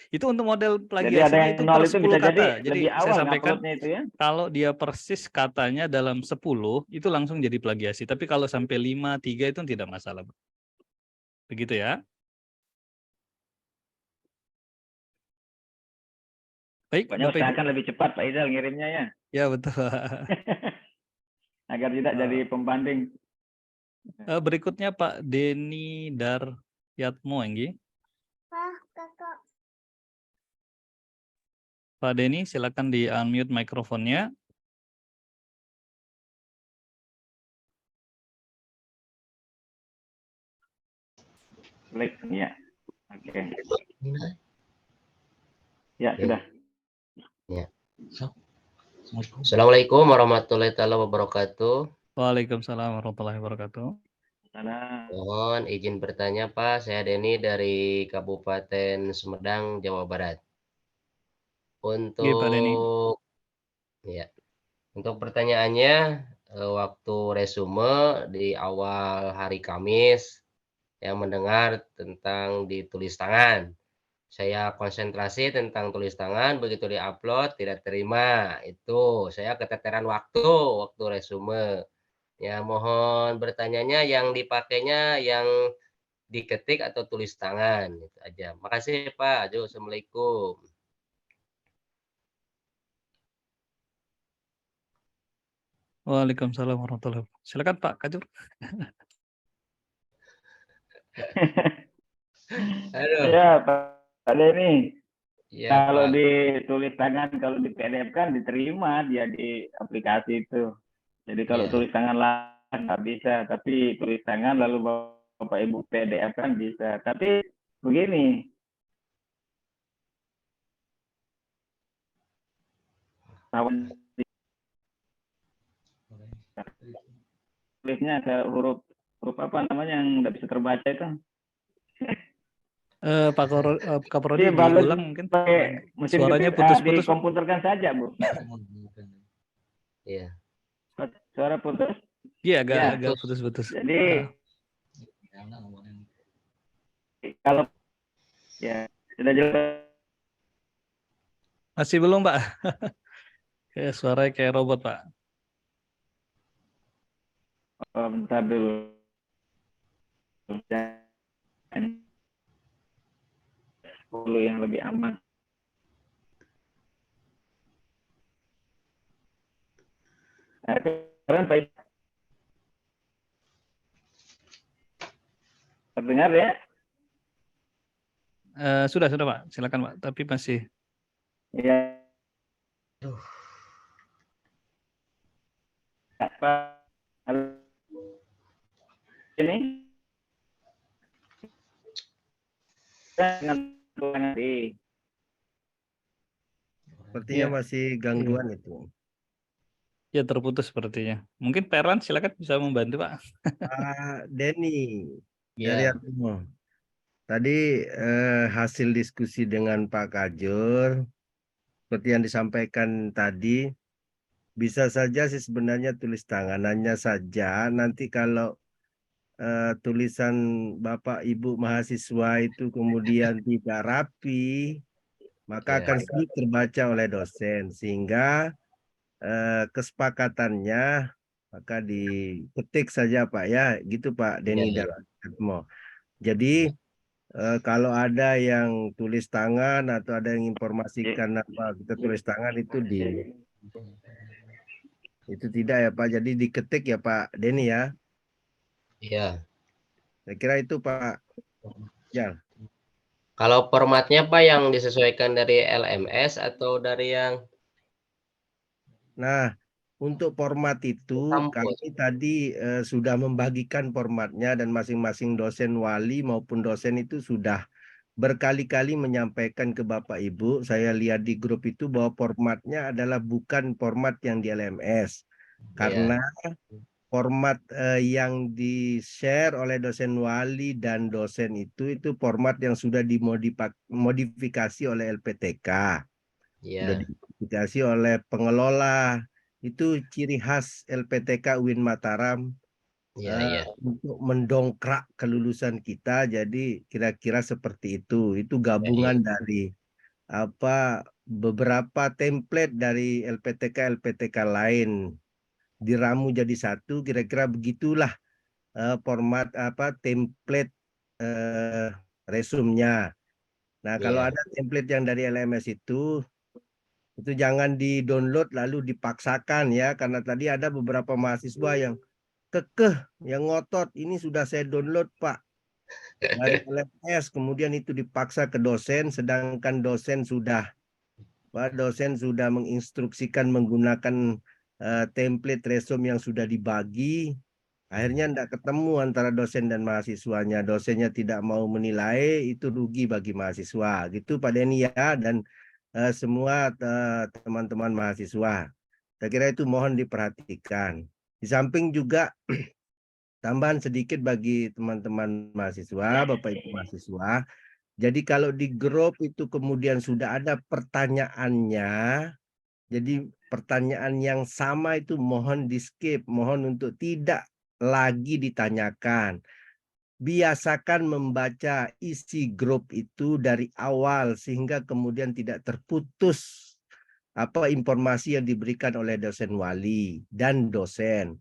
Itu untuk model Jadi ada plagiasinya yang itu nol per itu 10 bisa kata. jadi Jadi lebih saya awal sampaikan nguploadnya itu ya. kalau dia persis katanya dalam 10 itu langsung jadi plagiasi. Tapi kalau sampai 5, 3 itu tidak masalah, Bu. Begitu ya? Baik, Pokoknya Bapak Ibu. usahakan lebih cepat Pak Izal ngirimnya ya. Ya, betul. Agar tidak jadi pembanding. Berikutnya Pak Denny Daryatmo, Enggi. Pak Denny, silakan di unmute mikrofonnya. Klik, ya. Oke. Ya, sudah. Ya. Assalamualaikum warahmatullahi wabarakatuh. Waalaikumsalam warahmatullahi wabarakatuh. Mohon izin bertanya Pak, saya Denny dari Kabupaten Sumedang, Jawa Barat. Iya, Pak Denny. Untuk ya, untuk pertanyaannya, waktu resume di awal hari Kamis yang mendengar tentang ditulis tangan. Saya konsentrasi tentang tulis tangan, begitu di-upload tidak terima. Itu saya keteteran waktu resume. Ya, mohon bertanyanya yang dipakainya yang diketik atau tulis tangan, itu aja. Makasih Pak. Aduh, assalamualaikum. Waalaikumsalam warahmatullahi wabarakatuh. Silakan Pak Kajur. Aduh, Ya, Pak Denny. iya Kalau Pak. ditulis tangan, kalau di PDF kan diterima dia di aplikasi itu. Jadi kalau Iya, tulis tangan lah nggak bisa, tapi tulis tangan lalu Bapak Ibu PDF kan bisa. Tapi begini, tahun tulisnya ke huruf apa namanya yang nggak bisa terbaca itu. Pak Kaprodi Iya, bagus diulang mungkin. pakai mesin Suaranya ketik, putus-putus, Pak. dikomputerkan saja, Bu. iya. Suara putus. Iya, Ya, agak putus-putus. Jadi kalau ya sudah jelas. Masih belum, Pak. Kayak suaranya kayak robot, Pak. Oh, bentar dulu. 10 yang lebih aman. Sekarang Pak terdengar ya? Sudah Pak. Silakan Pak. Tapi masih. Ya. Pak, ini dengan nanti. Sepertinya Iya. masih gangguan itu. Ya terputus sepertinya. Mungkin Pak Erlan silakan bisa membantu Pak. Pak Denny dari Iya. Atumo. Tadi hasil diskusi dengan Pak Kajur, seperti yang disampaikan tadi, bisa saja sih sebenarnya tulis tangan. Hanya saja nanti kalau tulisan Bapak Ibu mahasiswa itu kemudian tidak rapi, maka Iya. akan sulit terbaca oleh dosen. Sehingga kesepakatannya maka diketik saja Pak ya, gitu Pak Denny Iya. dan Atmo. Jadi kalau ada yang tulis tangan atau ada yang informasikan apa kita tulis tangan itu itu tidak ya Pak. Jadi diketik ya Pak Denny ya. Iya. Saya kira itu Pak. Ya. Kalau formatnya Pak yang disesuaikan dari LMS atau dari yang Nah, untuk format itu kampus? kami tadi sudah membagikan formatnya dan masing-masing dosen wali maupun dosen itu sudah berkali-kali menyampaikan ke Bapak Ibu. Saya lihat di grup itu bahwa formatnya adalah bukan format yang di LMS. Karena format yang di-share oleh dosen wali dan dosen itu format yang sudah dimodifikasi oleh LPTK. Sudah Iya. dimodifikasi oleh pengelola. Itu ciri khas LPTK UIN Mataram Iya. untuk mendongkrak kelulusan kita. Jadi kira-kira seperti itu. Itu Iya. gabungan dari beberapa template dari LPTK lain diramu jadi satu. Kira-kira begitulah format template resumnya. Nah, kalau Iya. ada template yang dari LMS itu jangan di-download lalu dipaksakan ya, karena tadi ada beberapa mahasiswa yang kekeh, yang ngotot, ini sudah saya download Pak dari LMS, kemudian itu dipaksa ke dosen, sedangkan dosen sudah menginstruksikan menggunakan template resume yang sudah dibagi. Akhirnya tidak ketemu antara dosen dan mahasiswanya. Dosennya tidak mau menilai, itu rugi bagi mahasiswa. Gitu Pak Denny ya, dan semua teman-teman mahasiswa. Saya kira itu mohon diperhatikan. Di samping juga tambahan sedikit bagi teman-teman mahasiswa, Bapak Ibu mahasiswa, Jadi kalau di grup itu kemudian sudah ada pertanyaannya, jadi pertanyaan yang sama itu mohon di-skip, mohon untuk tidak lagi ditanyakan. Biasakan membaca isi grup itu dari awal sehingga kemudian tidak terputus informasi yang diberikan oleh dosen wali dan dosen.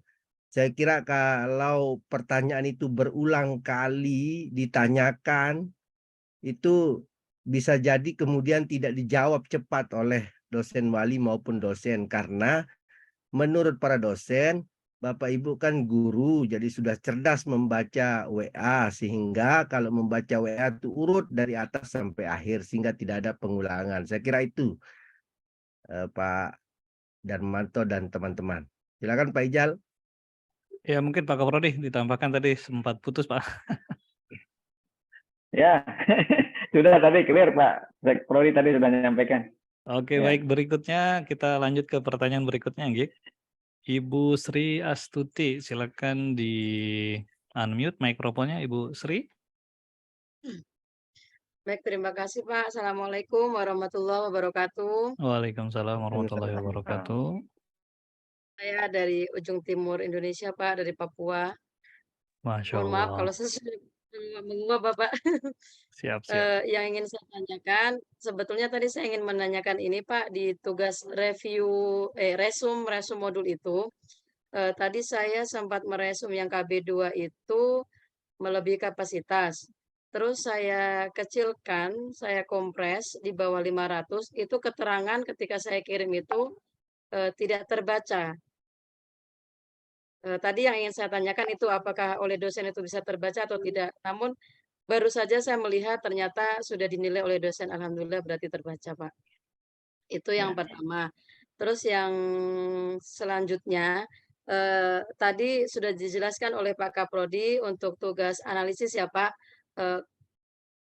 Saya kira kalau pertanyaan itu berulang kali ditanyakan, itu bisa jadi kemudian tidak dijawab cepat oleh dosen wali maupun dosen. Karena menurut para dosen, Bapak Ibu kan guru, jadi sudah cerdas membaca WA. Sehingga kalau membaca WA itu urut dari atas sampai akhir, sehingga tidak ada pengulangan. Saya kira itu Pak Darmanto dan teman-teman. Silakan Pak Ijal. Ya mungkin Pak Kaprodi ditambahkan tadi sempat putus Pak. Ya, sudah tadi clear Pak. Prodi tadi sudah menyampaikan. Oke, Ya. baik, berikutnya kita lanjut ke pertanyaan berikutnya, Gik. Ibu Sri Astuti, silakan di unmute mikrofonnya Ibu Sri. Baik, terima kasih Pak. Assalamualaikum warahmatullahi wabarakatuh. Waalaikumsalam warahmatullahi wabarakatuh. Saya dari ujung timur Indonesia Pak, dari Papua. Masya Mohon maaf Allah. kalau saya menguap Bapak. Siap, siap. Yang ingin saya tanyakan, sebetulnya tadi saya ingin menanyakan ini Pak, di tugas resum modul itu. Tadi saya sempat meresum yang KB2 itu melebihi kapasitas. Terus saya kecilkan, saya kompres di bawah 500, itu keterangan ketika saya kirim itu tidak terbaca. Tadi yang ingin saya tanyakan itu apakah oleh dosen itu bisa terbaca atau tidak. Namun baru saja saya melihat ternyata sudah dinilai oleh dosen, alhamdulillah berarti terbaca Pak. Itu yang pertama. Terus yang selanjutnya, tadi sudah dijelaskan oleh Pak Kaprodi untuk tugas analisis ya Pak.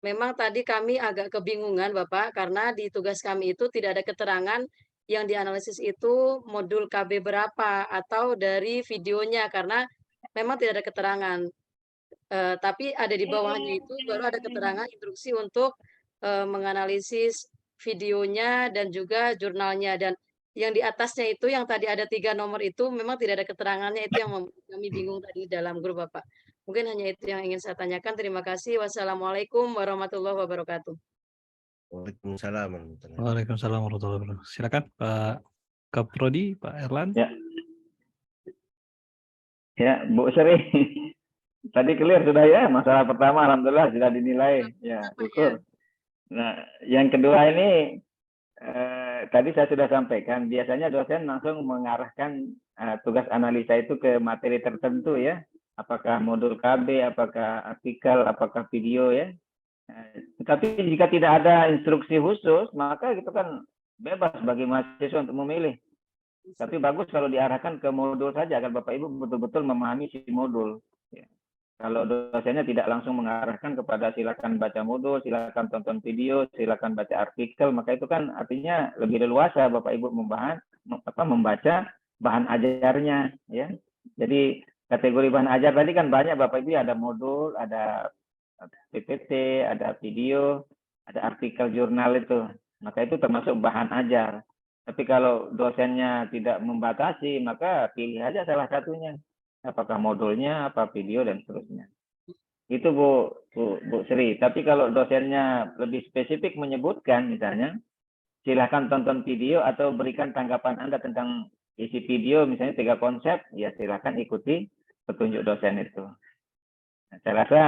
Memang tadi kami agak kebingungan Bapak, karena di tugas kami itu tidak ada keterangan yang dianalisis itu modul KB berapa atau dari videonya, karena memang tidak ada keterangan. Tapi ada di bawahnya itu baru ada keterangan instruksi untuk menganalisis videonya dan juga jurnalnya. Dan yang di atasnya itu yang tadi ada 3 nomor itu memang tidak ada keterangannya, itu yang membuat kami bingung tadi dalam grup Bapak. Mungkin hanya itu yang ingin saya tanyakan. Terima kasih. Wassalamualaikum warahmatullahi wabarakatuh. Waalaikumsalam warahmatullahi wabarakatuh. Waalaikumsalam warahmatullahi wabarakatuh. Silakan Pak Kaprodi, Pak Erlan. Ya, Bu Sri. Tadi clear sudah ya, masalah pertama alhamdulillah sudah dinilai. Ya, syukur. Nah, yang kedua ini tadi saya sudah sampaikan, biasanya dosen langsung mengarahkan tugas analisa itu ke materi tertentu ya. Apakah modul KB, apakah artikel, apakah video ya. Tetapi jika tidak ada instruksi khusus, maka itu kan bebas bagi mahasiswa untuk memilih. Tapi bagus kalau diarahkan ke modul saja agar Bapak Ibu betul-betul memahami si modul. Ya. Kalau dosennya tidak langsung mengarahkan kepada silakan baca modul, silakan tonton video, silakan baca artikel, maka itu kan artinya lebih leluasa Bapak Ibu membaca bahan ajarnya. Ya. Jadi kategori bahan ajar tadi kan banyak Bapak Ibu, ada modul, ada PPT, ada video, ada artikel jurnal itu. Maka itu termasuk bahan ajar. Tapi kalau dosennya tidak membatasi, maka pilih aja salah satunya. Apakah modulnya, apa video, dan seterusnya. Itu Bu Sri. Tapi kalau dosennya lebih spesifik menyebutkan, misalnya, silahkan tonton video atau berikan tanggapan Anda tentang isi video, misalnya 3 konsep, ya silahkan ikuti petunjuk dosen itu. Nah, saya rasa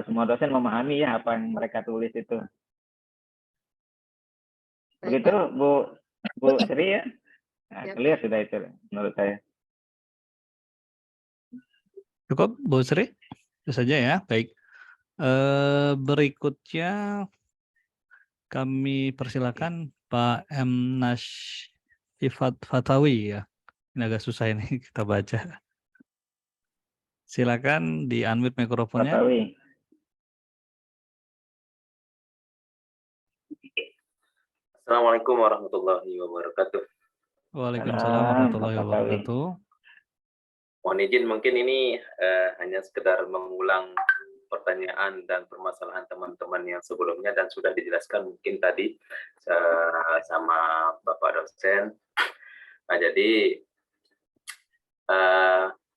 semua dosen memahami ya apa yang mereka tulis itu. Begitu Bu Sri ya? Nah, clear sudah itu menurut saya. Cukup Bu Sri? Itu saja ya, baik. Berikutnya kami persilakan Pak M. Nashifat Fatawi ya. Ini agak susah ini kita baca. Silakan di unmute mikrofonnya. Fatawi. Assalamualaikum warahmatullahi wabarakatuh. Waalaikumsalam warahmatullahi wabarakatuh. Mohon izin mungkin ini hanya sekedar mengulang pertanyaan dan permasalahan teman-teman yang sebelumnya dan sudah dijelaskan mungkin tadi sama Bapak dosen. Nah, jadi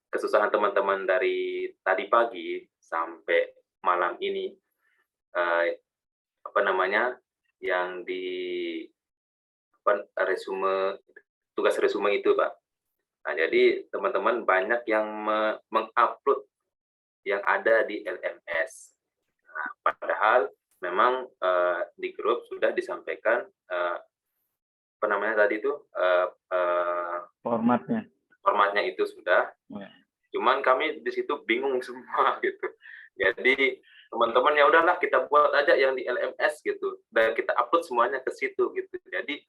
kesusahan teman-teman dari tadi pagi sampai malam ini yang di resume, tugas resume itu, Pak. Nah, jadi teman-teman banyak yang mengupload yang ada di LMS. Nah, padahal memang di grup sudah disampaikan tadi itu formatnya itu sudah. Cuman kami di situ bingung semua gitu. Jadi teman-teman ya udahlah kita buat aja yang di LMS gitu dan kita upload semuanya ke situ gitu. Jadi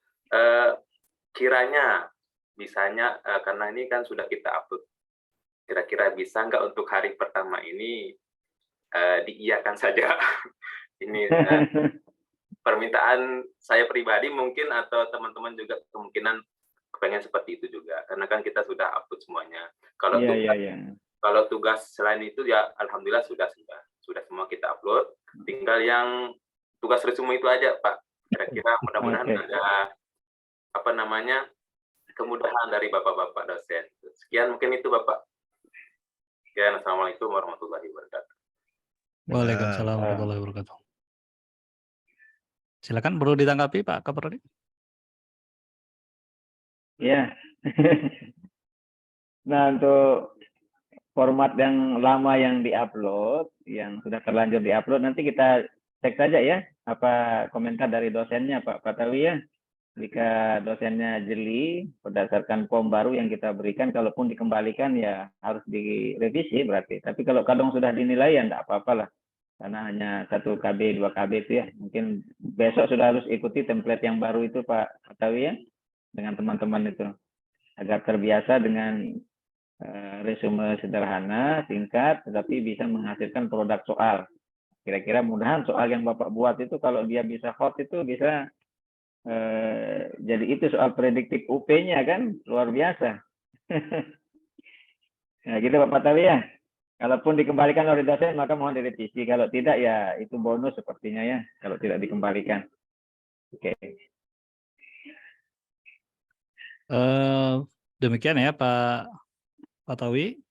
kiranya bisanya karena ini kan sudah kita upload, kira-kira bisa nggak untuk hari pertama ini diiyakan saja. Ini permintaan saya pribadi mungkin, atau teman-teman juga kemungkinan pengen seperti itu juga, karena kan kita sudah upload semuanya. Kalau tugas selain itu ya alhamdulillah sudah semua kita upload. Tinggal yang tugas resume itu aja, Pak. Kira-kira mudah-mudahan ada kemudahan dari bapak-bapak dosen. Sekian mungkin itu, Bapak. Sekian, assalamualaikum warahmatullahi wabarakatuh. Waalaikumsalam warahmatullahi wabarakatuh. Silakan perlu ditanggapi Pak Kaprodi. Ya. Nah, untuk format yang lama yang diupload, yang sudah terlanjur diupload, nanti kita cek saja ya apa komentar dari dosennya Pak Patawi ya. Jika dosennya jeli berdasarkan form baru yang kita berikan, kalaupun dikembalikan ya harus direvisi berarti. Tapi kalau kadang sudah dinilai ya enggak apa-apalah. Karena hanya 1 KB, 2 KB itu ya. Mungkin besok sudah harus ikuti template yang baru itu Pak Patawi ya, dengan teman-teman itu. Agar terbiasa dengan resume sederhana, singkat, tetapi bisa menghasilkan produk soal. Kira-kira mudahan soal yang Bapak buat itu kalau dia bisa hot itu bisa jadi itu soal prediktif UP-nya kan luar biasa. Nah, gitu Pak Patawi ya. Kalaupun dikembalikan oleh dosen maka mohon direvisi. Kalau tidak ya itu bonus sepertinya ya. Kalau tidak dikembalikan. Oke. Demikian ya Pak Patawi.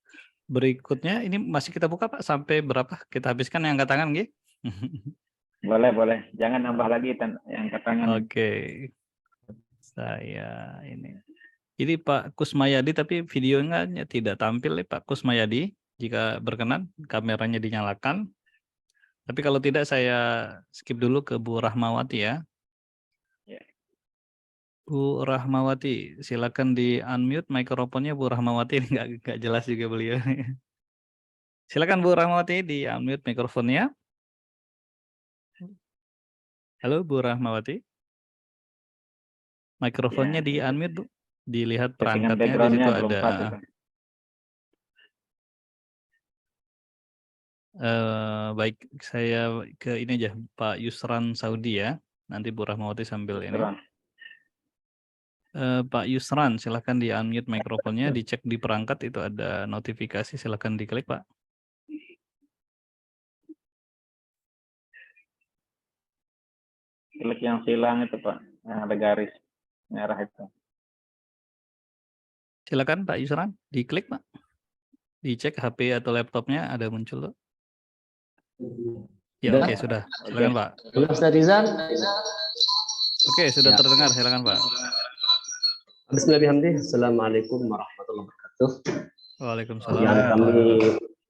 Berikutnya ini masih kita buka Pak sampai berapa? Kita habiskan yang angkat tangan nggih? Boleh. Jangan nambah lagi yang angkat tangan. Oke. Saya ini. Ini Pak Kusmayadi tapi videonya tidak tampil ya Pak Kusmayadi. Jika berkenan kameranya dinyalakan. Tapi kalau tidak saya skip dulu ke Bu Rahmawati ya. Bu Rahmawati, silakan di unmute mikrofonnya Bu Rahmawati. Ini nggak jelas juga beliau. Silakan Bu Rahmawati di unmute mikrofonnya. Halo Bu Rahmawati. Mikrofonnya di unmute Bu. Dilihat perangkatnya di situ ada. Baik, saya ke ini aja Pak Yusran Saudi ya. Nanti Bu Rahmawati sambil ini. Pak Yusran, silakan di unmute mikrofonnya, dicek di perangkat itu ada notifikasi, silakan diklik Pak. Klik yang silang itu Pak, yang ada garis merah itu. Silakan Pak Yusran, diklik Pak. Dicek HP atau laptopnya ada muncul. Ya oke, sudah. Silakan Pak. Ustaz Rizal. Oke, sudah terdengar, silakan Pak. Bismillahirrahmanirrahim. Assalamualaikum warahmatullahi wabarakatuh. Waalaikumsalam. Yang kami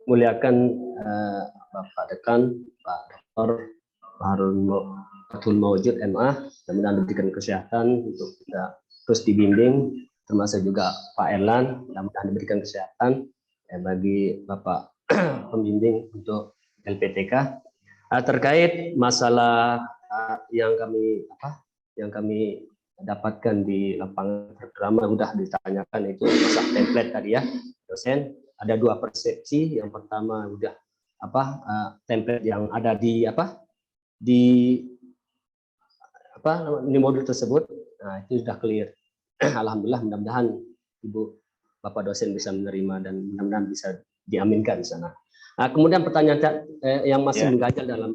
muliakan Bapak Dekan, Pak Dr. Harun Mawjud MA, mudah-mudahan diberikan kesehatan untuk kita terus dibimbing, termasuk juga Pak Erlan, mudah-mudahan diberikan kesehatan bagi Bapak pembimbing untuk LPTK. Terkait masalah yang kami dapatkan di lapangan drama sudah ditanyakan itu masalah template tadi ya dosen. Ada 2 persepsi. Yang pertama udah template yang ada di modul tersebut. Nah, itu sudah clear. Alhamdulillah, mudah-mudahan Ibu Bapak dosen bisa menerima dan mudah-mudahan bisa diaminkan di sana. Nah, kemudian pertanyaan yang masih Ya. mengganjal dalam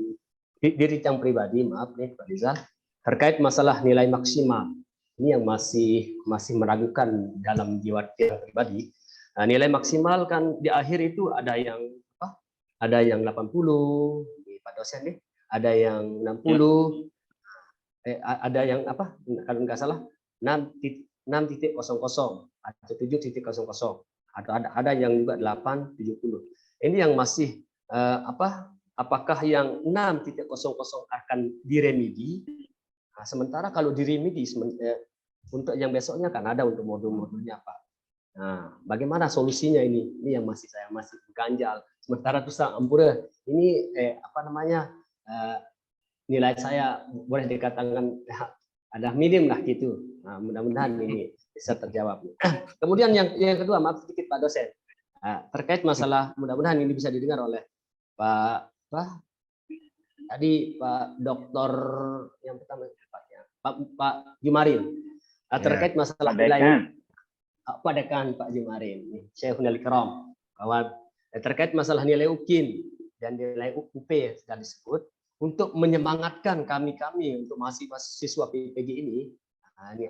diri yang pribadi, maaf nih Pak Rizal, terkait masalah nilai maksimal. Ini yang masih meragukan dalam jiwa yang pribadi. Nah, nilai maksimal kan di akhir itu ada yang apa? Ada yang 80 di Pak dosen nih, ada yang 60, ada yang apa? Kalau nggak salah 6.00 atau 7.00 atau ada yang juga 8.70. Ini yang masih apa? Apakah yang 6.00 akan diremedi? Nah, sementara kalau diremedi untuk yang besoknya kan ada untuk modul-modulnya Pak. Nah, bagaimana solusinya ini? Ini yang saya masih ganjal. Sementara tuh ampura ini apa namanya nilai saya boleh dikatakan ada minim lah gitu. Nah, mudah-mudahan ini bisa terjawab. Kemudian yang kedua, maaf sedikit Pak dosen, terkait masalah, mudah-mudahan ini bisa didengar oleh Pak tadi Pak Doktor yang pertama Pak Jumarin, terkait masalah nilai Pak Dekan Pak Jumarin, Syekhul Ikram, bahwa terkait masalah nilai UKIN dan nilai UP sudah disebut untuk menyemangatkan kami untuk mahasiswa PPG ini,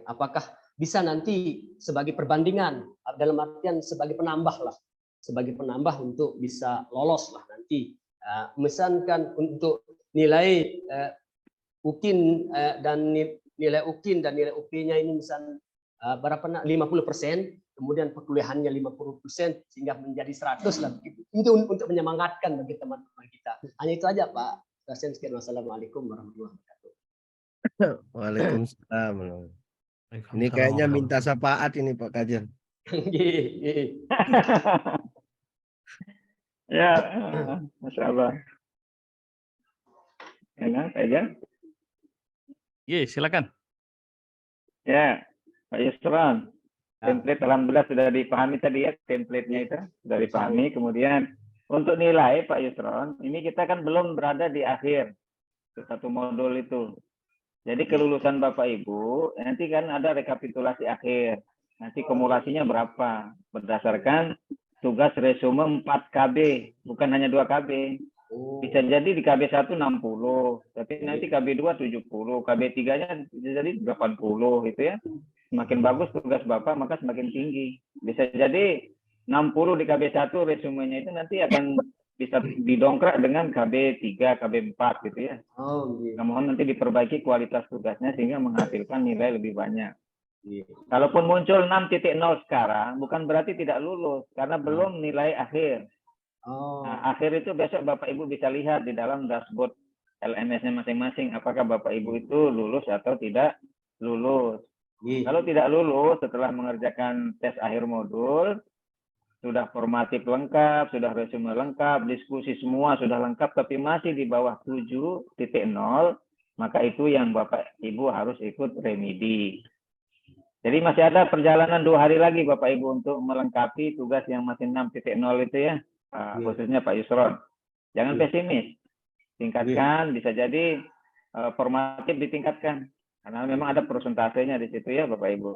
apakah bisa nanti sebagai perbandingan dalam artian sebagai penambah untuk bisa lolos lah nanti, misalkan untuk nilai UKIN dan nilai UKIN dan nilai UP-nya ini misal berapa 50%, kemudian perkuliahannya 50% sehingga menjadi 100 lah. Itu untuk menyemangatkan bagi teman-teman kita. Hanya itu aja Pak dosen. Sekian, wassalamualaikum warahmatullahi wabarakatuh. Waalaikumsalam. Ini kayaknya minta syafaat ini Pak Kajen. Ya, Masya Allah. Enak aja. Iya, silakan. Ya, Pak Yusron. Template alhamdulillah sudah dipahami tadi ya, template-nya itu sudah dipahami. Kemudian untuk nilai Pak Yusron, ini kita kan belum berada di akhir satu modul itu. Jadi kelulusan Bapak Ibu nanti kan ada rekapitulasi akhir. Nanti kumulasinya berapa berdasarkan tugas resume 4 KB, bukan hanya 2 KB. Bisa jadi di KB1 60, tapi nanti KB2 70, KB3-nya jadi 80 gitu ya. Semakin bagus tugas Bapak maka semakin tinggi. Bisa jadi 60 di KB1 resumenya itu nanti akan bisa didongkrak dengan KB3, KB4 gitu ya. Namun nanti diperbaiki kualitas tugasnya sehingga menghasilkan nilai lebih banyak. Kalaupun muncul 6.0 sekarang, bukan berarti tidak lulus, karena belum nilai akhir. Nah, akhir itu besok Bapak Ibu bisa lihat di dalam dashboard LMS-nya masing-masing, apakah Bapak Ibu itu lulus atau tidak lulus. Kalau tidak lulus setelah mengerjakan tes akhir modul, sudah formatif lengkap, sudah resume lengkap, diskusi semua sudah lengkap, tapi masih di bawah 7.0, maka itu yang Bapak Ibu harus ikut remedi. Jadi masih ada perjalanan 2 hari lagi Bapak Ibu untuk melengkapi tugas yang masih 6.0 itu ya, khususnya Pak Yusron. Jangan pesimis, tingkatkan, bisa jadi formatif ditingkatkan, karena memang ada persentasenya di situ ya Bapak Ibu.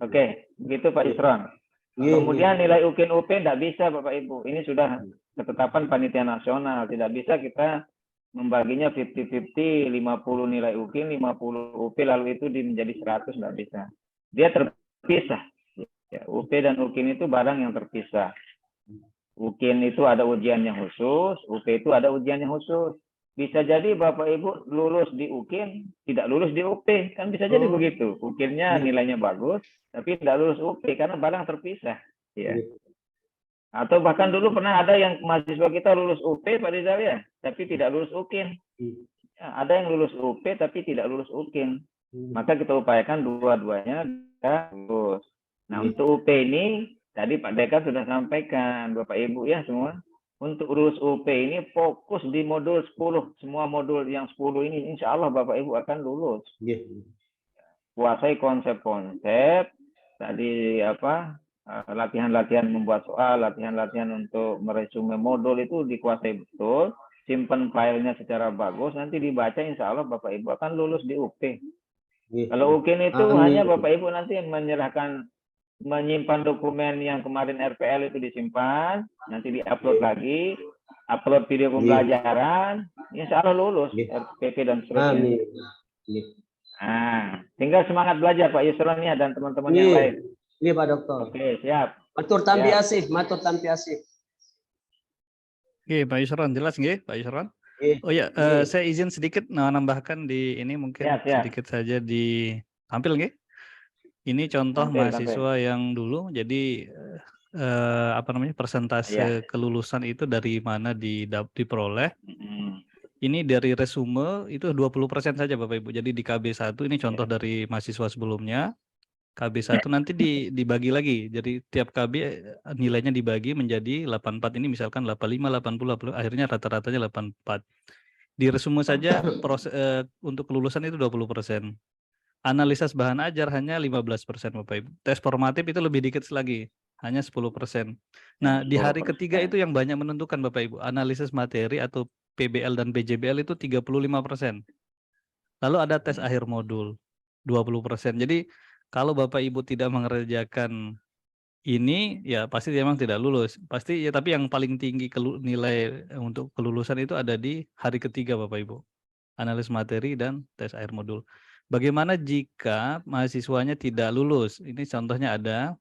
Oke, begitu Pak Yusron. Kemudian nilai UKIN UP tidak bisa Bapak Ibu, ini sudah ketetapan panitia nasional, tidak bisa kita membaginya 50-50, 50 nilai UKIN, 50 UP, lalu itu menjadi 100, tidak bisa. Dia terpisah. Ya, UP dan UKIN itu barang yang terpisah. UKIN itu ada ujiannya khusus, UP itu ada ujiannya khusus. Bisa jadi Bapak Ibu lulus di UKIN, tidak lulus di UP, kan bisa jadi begitu. UKIN-nya nilainya bagus, tapi tidak lulus UP karena barang terpisah. Ya. Atau bahkan dulu pernah ada yang mahasiswa kita lulus UP Pak Rizal ya, tapi tidak lulus UKIN. Ya, ada yang lulus UP tapi tidak lulus UKIN. Maka kita upayakan dua-duanya lulus. Nah, untuk UP ini tadi Pak Dekan sudah sampaikan, Bapak Ibu ya semua, untuk lulus UP ini fokus di modul 10. Semua modul yang 10 ini insya Allah Bapak Ibu akan lulus. Kuasai konsep-konsep, tadi apa, latihan-latihan membuat soal, latihan-latihan untuk meresume modul itu dikuasai betul, simpan filenya secara bagus, nanti dibaca insya Allah Bapak Ibu akan lulus di UP. Kalau UKIN itu hanya Bapak Ibu nanti menyimpan dokumen yang kemarin RPL itu disimpan, nanti diupload lagi, upload video pembelajaran, insya Allah lulus RPP dan seterusnya. Amin. Tinggal semangat belajar Pak Yusron ya dan teman-teman yang lain. Iya Pak Dokter. Oke, siap. Matur tampi asih, matur tampi asih. Oke, Pak Yusron, jelas nggih, Pak Yusron? Oh ya, saya izin sedikit nambahkan di ini mungkin sedikit saja ditampil nggih. Ini contoh mahasiswa yang dulu, jadi persentase kelulusan itu dari mana diperoleh. Ini dari resume itu 20% saja Bapak Ibu. Jadi di KB1 ini contoh dari mahasiswa sebelumnya. KB1 nanti dibagi lagi. Jadi tiap KB nilainya dibagi menjadi 84, ini misalkan 85, 80, akhirnya rata-ratanya 84. Di resume saja untuk kelulusan itu 20%. Analisis bahan ajar hanya 15% Bapak Ibu. Tes formatif itu lebih dikit lagi, hanya 10%. Nah, di hari ketiga itu yang banyak menentukan Bapak Ibu. Analisis materi atau PBL dan PJBL itu 35%. Lalu ada tes akhir modul 20%. Jadi kalau Bapak Ibu tidak mengerjakan ini, ya pasti memang tidak lulus. Pasti ya, tapi yang paling tinggi nilai untuk kelulusan itu ada di hari ketiga Bapak Ibu. Analisis materi dan tes akhir modul. Bagaimana jika mahasiswanya tidak lulus? Ini contohnya ada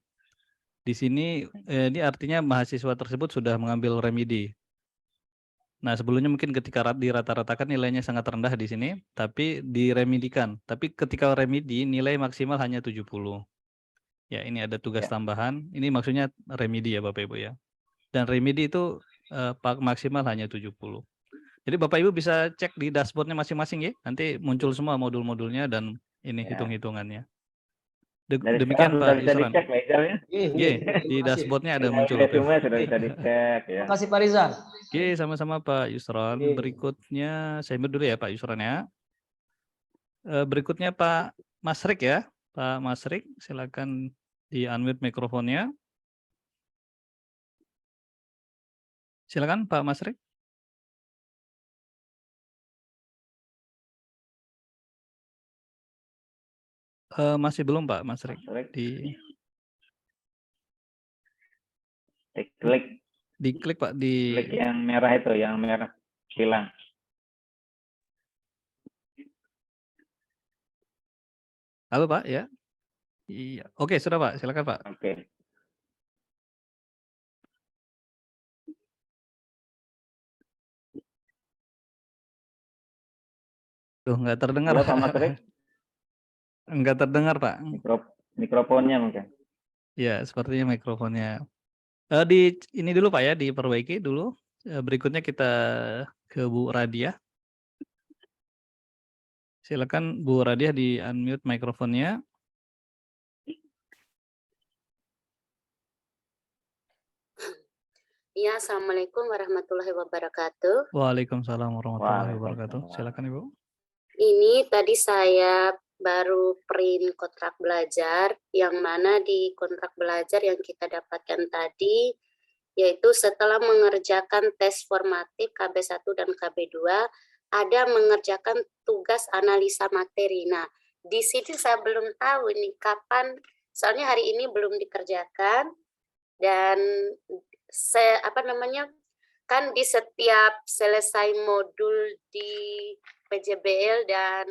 di sini. Ini artinya mahasiswa tersebut sudah mengambil remedi. Nah, sebelumnya mungkin ketika dirata-ratakan nilainya sangat rendah di sini, tapi diremedikan. Tapi ketika remedi nilai maksimal hanya 70. Ya, ini ada tugas tambahan. Ini maksudnya remedi ya Bapak Ibu ya. Dan remedi itu maksimal hanya 70. Jadi Bapak Ibu bisa cek di dashboardnya masing-masing ya. Nanti muncul semua modul-modulnya dan ini hitung-hitungannya. Demikian Pak Yusron. Di dashboardnya ada muncul. Semua sudah bisa dicek ya. Terima kasih Pak Rizal. Oke, sama-sama Pak Yusron. Berikutnya saya mute dulu ya Pak Yusron ya. Berikutnya Pak Masrik ya. Pak Masrik, silakan di unmute mikrofonnya. Silakan Pak Masrik. Masih belum Pak Masrik. Diklik Pak di. Klik yang merah itu, yang merah hilang. Halo Pak ya. Iya. Oke, sudah Pak. Silakan Pak. Oke. Tuh, nggak terdengar. Halo Pak Masrik. Enggak terdengar Pak. Mikrofonnya mungkin. Ya, sepertinya mikrofonnya. Ini dulu Pak ya, diperbaiki dulu. Berikutnya kita ke Bu Radia. Silakan Bu Radia di unmute mikrofonnya. Ya, Assalamualaikum warahmatullahi wabarakatuh. Waalaikumsalam warahmatullahi wabarakatuh. Silakan Ibu. Ini tadi saya baru print kontrak belajar, yang mana di kontrak belajar yang kita dapatkan tadi, yaitu setelah mengerjakan tes formatif KB1 dan KB2, ada mengerjakan tugas analisa materi. Nah, di sini saya belum tahu nih kapan, soalnya hari ini belum dikerjakan, dan kan di setiap selesai modul di PJBL dan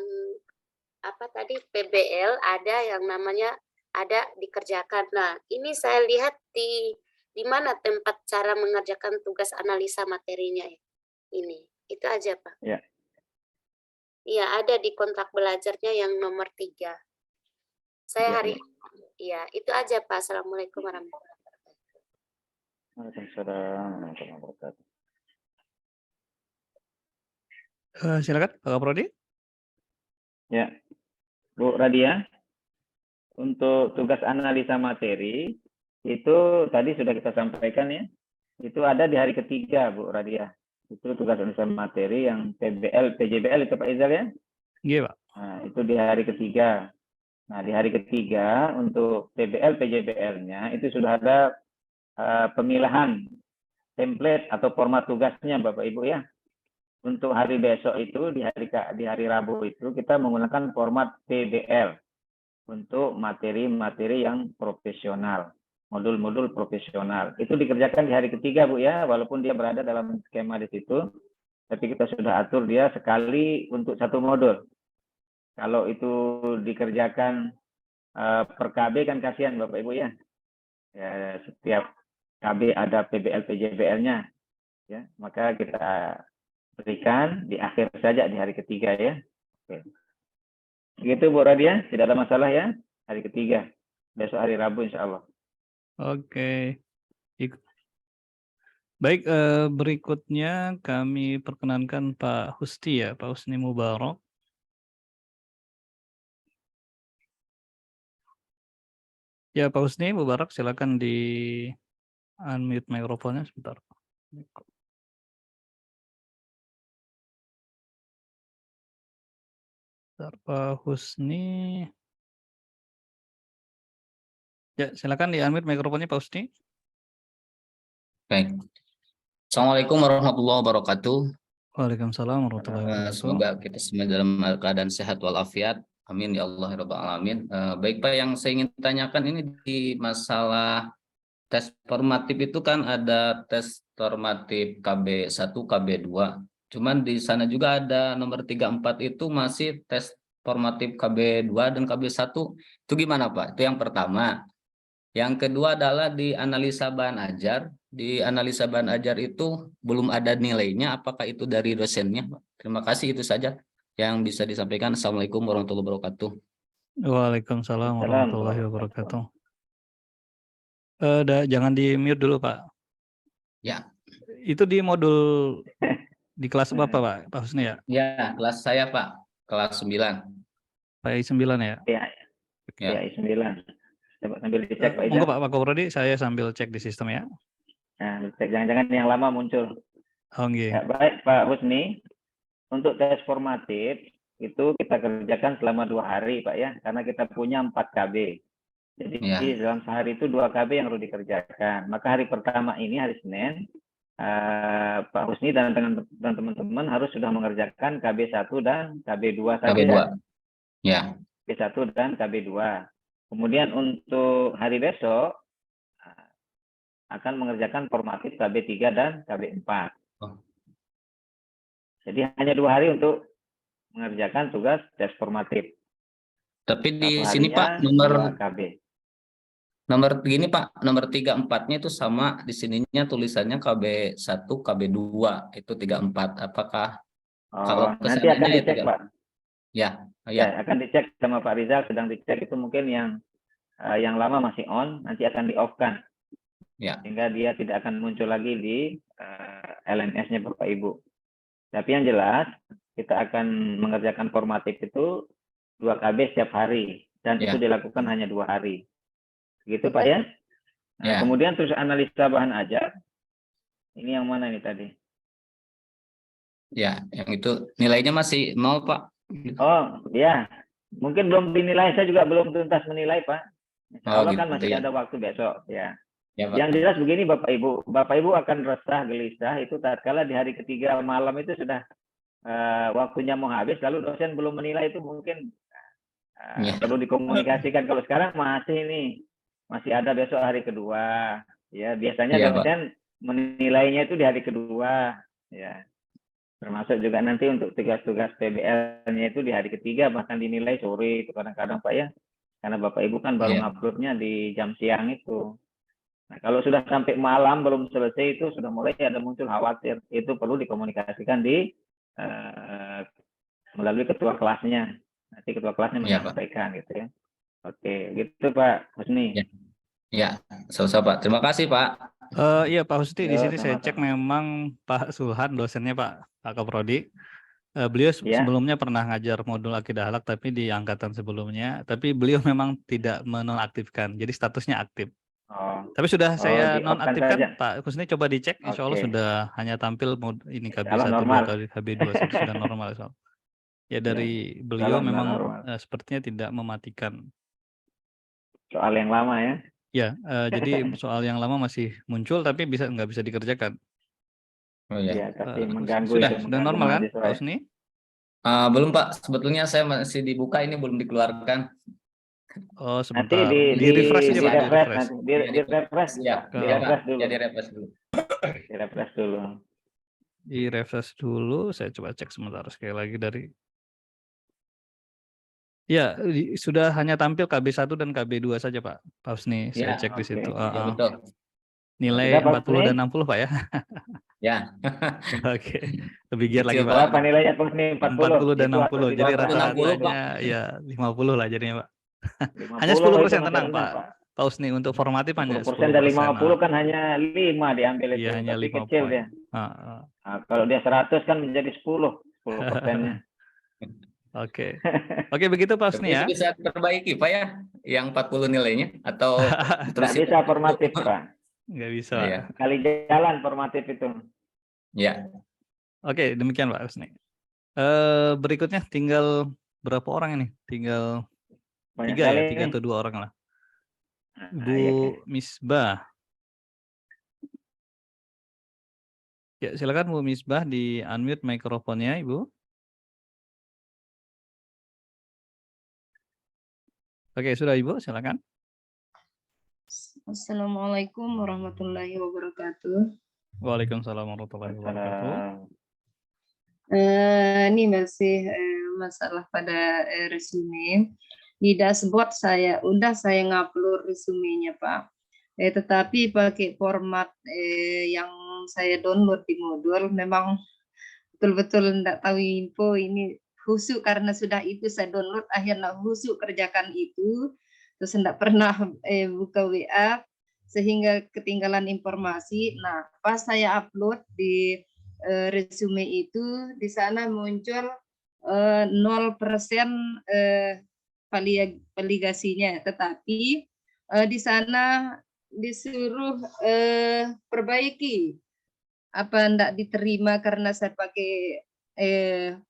PBL ada yang namanya ada dikerjakan. Nah, ini saya lihat di mana tempat cara mengerjakan tugas analisa materinya ini. Itu aja Pak. Ya. Iya, ada di kontrak belajarnya yang nomor 3. Saya iya, itu aja Pak. Assalamualaikum warahmatullahi wabarakatuh. Waalaikumsalam warahmatullahi wabarakatuh. Silakan Pak Kaprodi. Ya, Bu Radia, untuk tugas analisa materi itu tadi sudah kita sampaikan ya, itu ada di hari ketiga Bu Radia. Itu tugas analisa materi yang PBL, PJBL itu Pak Izal ya? Iya Pak. Nah, itu di hari ketiga. Nah, di hari ketiga untuk PBL, PJBL-nya itu sudah ada pemilahan template atau format tugasnya Bapak Ibu ya. Untuk hari besok itu di hari Rabu itu kita menggunakan format PBL untuk materi-materi yang profesional. modul-modul profesional. Itu dikerjakan di hari ketiga, Bu ya, walaupun dia berada dalam skema di situ, tapi kita sudah atur dia sekali untuk satu modul. Kalau itu dikerjakan per KB kan kasihan Bapak Ibu ya. Ya, setiap KB ada PBL PJBL-nya ya, maka kita berikan di akhir saja di hari ketiga ya. Oke. Begitu Bu Radia, tidak ada masalah ya. Hari ketiga, besok hari Rabu insya Allah. Oke. Baik, berikutnya kami perkenankan Pak Husni ya, Pak Husni Mubarak. Ya, Pak Husni Mubarak, silakan di unmute mikrofonnya sebentar. Sebentar, Pak Husni. Ya, silakan di unmute mikrofonnya Pak Husni. Baik. Assalamualaikum warahmatullahi wabarakatuh. Waalaikumsalam warahmatullahi wabarakatuh. Semoga kita semua dalam keadaan sehat walafiat. Amin ya Allah ya Rabbal Alamin. Baik Pak, yang saya ingin tanyakan ini di masalah tes formatif itu kan ada tes formatif KB1, KB2. Cuman di sana juga ada nomor 34 itu masih tes formatif KB2 dan KB1. Itu gimana Pak? Itu yang pertama. Yang kedua adalah di analisa bahan ajar. Di analisa bahan ajar itu belum ada nilainya. Apakah itu dari dosennya? Terima kasih, itu saja yang bisa disampaikan. Assalamualaikum warahmatullahi wabarakatuh. Waalaikumsalam warahmatullahi wabarakatuh. Jangan di mute dulu Pak. Ya. Itu di modul di kelas berapa Pak? Pak Husni ya? Ya, kelas saya Pak. Kelas 9. PI 9 ya? Ya. PI 9. Coba sambil dicek Pak Ida. Monggo Pak Koprodi, saya sambil cek di sistem ya. Nah, dicek jangan-jangan yang lama muncul. Oh, okay. Ya, baik Pak Husni. Untuk tes formatif itu kita kerjakan selama 2 hari Pak ya, karena kita punya 4 KB. Jadi dalam sehari itu 2 KB yang perlu dikerjakan. Maka hari pertama ini hari Senin, Pak Husni dan teman-teman harus sudah mengerjakan KB1 dan KB2 saja. KB2. Ya. KB1 dan KB2. Kemudian untuk hari besok akan mengerjakan formatif KB3 dan KB4. Oh. Jadi hanya 2 hari untuk mengerjakan tugas tes formatif. Tapi di sini Pak nomor KB. Nomor gini Pak, nomor 34-nya itu sama di sininya tulisannya KB1, KB2 itu 34. Apakah kalau nanti akan dicek Pak? Ya, ya, akan dicek sama Pak Rizal, sedang dicek itu mungkin yang lama masih on, nanti akan di-off-kan. Ya. Sehingga dia tidak akan muncul lagi di LMS-nya Bapak Ibu. Tapi yang jelas, kita akan mengerjakan formatif itu 2 KB setiap hari. Dan itu dilakukan hanya 2 hari. Begitu Pak ya? Nah, kemudian terus analisa bahan ajar. Ini yang mana ini tadi? Ya, yang itu nilainya masih 0 Pak. Oh ya, mungkin belum dinilai, saya juga belum tuntas menilai Pak. Insya Allah kan masih ada waktu besok ya. Yang jelas begini Bapak Ibu akan resah gelisah itu tatkala di hari ketiga malam itu sudah waktunya mau habis, lalu dosen belum menilai, itu mungkin perlu dikomunikasikan. Kalau sekarang masih ada besok hari kedua, ya biasanya dosen menilainya itu di hari kedua, ya. Termasuk juga nanti untuk tugas-tugas PBL-nya itu di hari ketiga, bahkan dinilai sore itu kadang-kadang Pak ya. Karena Bapak Ibu kan baru uploadnya di jam siang itu. Nah, kalau sudah sampai malam belum selesai itu sudah mulai ada muncul khawatir. Itu perlu dikomunikasikan melalui ketua kelasnya. Nanti ketua kelasnya menyampaikan gitu ya. Oke, gitu Pak Husni. Ya, selesai Pak. Terima kasih Pak. Iya Pak Husni, di sini saya cek memang Pak Sulhan dosennya Pak Kaprodi. Beliau sebelumnya pernah ngajar modul akidah akhlak tapi di angkatan sebelumnya, tapi beliau memang tidak menonaktifkan, jadi statusnya aktif. Tapi sudah saya nonaktifkan Pak Husni, coba dicek, insya Allah sudah hanya tampil ini KB1, 2, KB2 sudah normal. Ya dari beliau memang sepertinya tidak mematikan. Soal yang lama ya. Ya, jadi soal yang lama masih muncul tapi nggak bisa dikerjakan. Oh ya. Ya, tapi mengganggu sudah normal kan Pak Husni? Belum Pak, sebetulnya saya masih dibuka, ini belum dikeluarkan. Oh, Nanti sebentar. Di refresh aja, Pak, di refresh refresh. nanti di refresh Ya, di ya, Pak. refresh dulu. Ya, di refresh dulu. Di refresh dulu. Di refresh dulu, saya coba cek sebentar sekali lagi dari. Ya, sudah hanya tampil KB1 dan KB2 saja, Pak. Pak Husni, saya Ya, cek di oke. situ. ya betul. Nilai Sudah, Pak 40 dan Husni? 60, Pak ya. Ya. Oke, lebih giat lagi, Kecil Pak. Berapa nilainya Pak Husni? 40 dan Itu harus 60. di Jadi bawah 60, Pak. rata-ratanya ya 50 lah jadinya, Pak. 50 Hanya loh, itu 10%, masih tenang, rendah, Pak. Pak Husni, untuk formatif hanya 10% dari 10%. 50 kan hanya 5 diambil itu, Iya, hanya tapi 5 kecil poin. dia. Nah, kalau dia 100 kan menjadi 10%-nya. Oke. Oke, begitu Pak Husni Tapi ya. bisa terbaiki, Pak ya, yang 40 nilainya atau Nggak terusin bisa formatif, Pak. Nggak bisa. Iya. Kali jalan formatif itu. Ya. Oke, demikian Pak Husni. Berikutnya tinggal berapa orang ini? Tinggal Banyak 3 kali ya, 3 nih. atau 2 orang lah. Nah, iya, iya. Bu Misbah. Ya, silakan Bu Misbah di unmute mikrofonnya, Ibu. Oke, sudah Ibu, silakan. Assalamualaikum warahmatullahi wabarakatuh. Waalaikumsalam warahmatullahi wabarakatuh. Ini masih masalah pada resume. Di dashboard saya ngupload resumenya, Pak. Tetapi pakai format yang saya download di modul, memang betul-betul enggak tahu info ini khusyuk karena sudah itu saya download, akhirnya khusyuk kerjakan itu, terus enggak pernah buka WA sehingga ketinggalan informasi. Nah, pas saya upload di resume itu, di sana muncul 0% valigasinya, tetapi di sana disuruh perbaiki. Apa enggak diterima karena saya pakai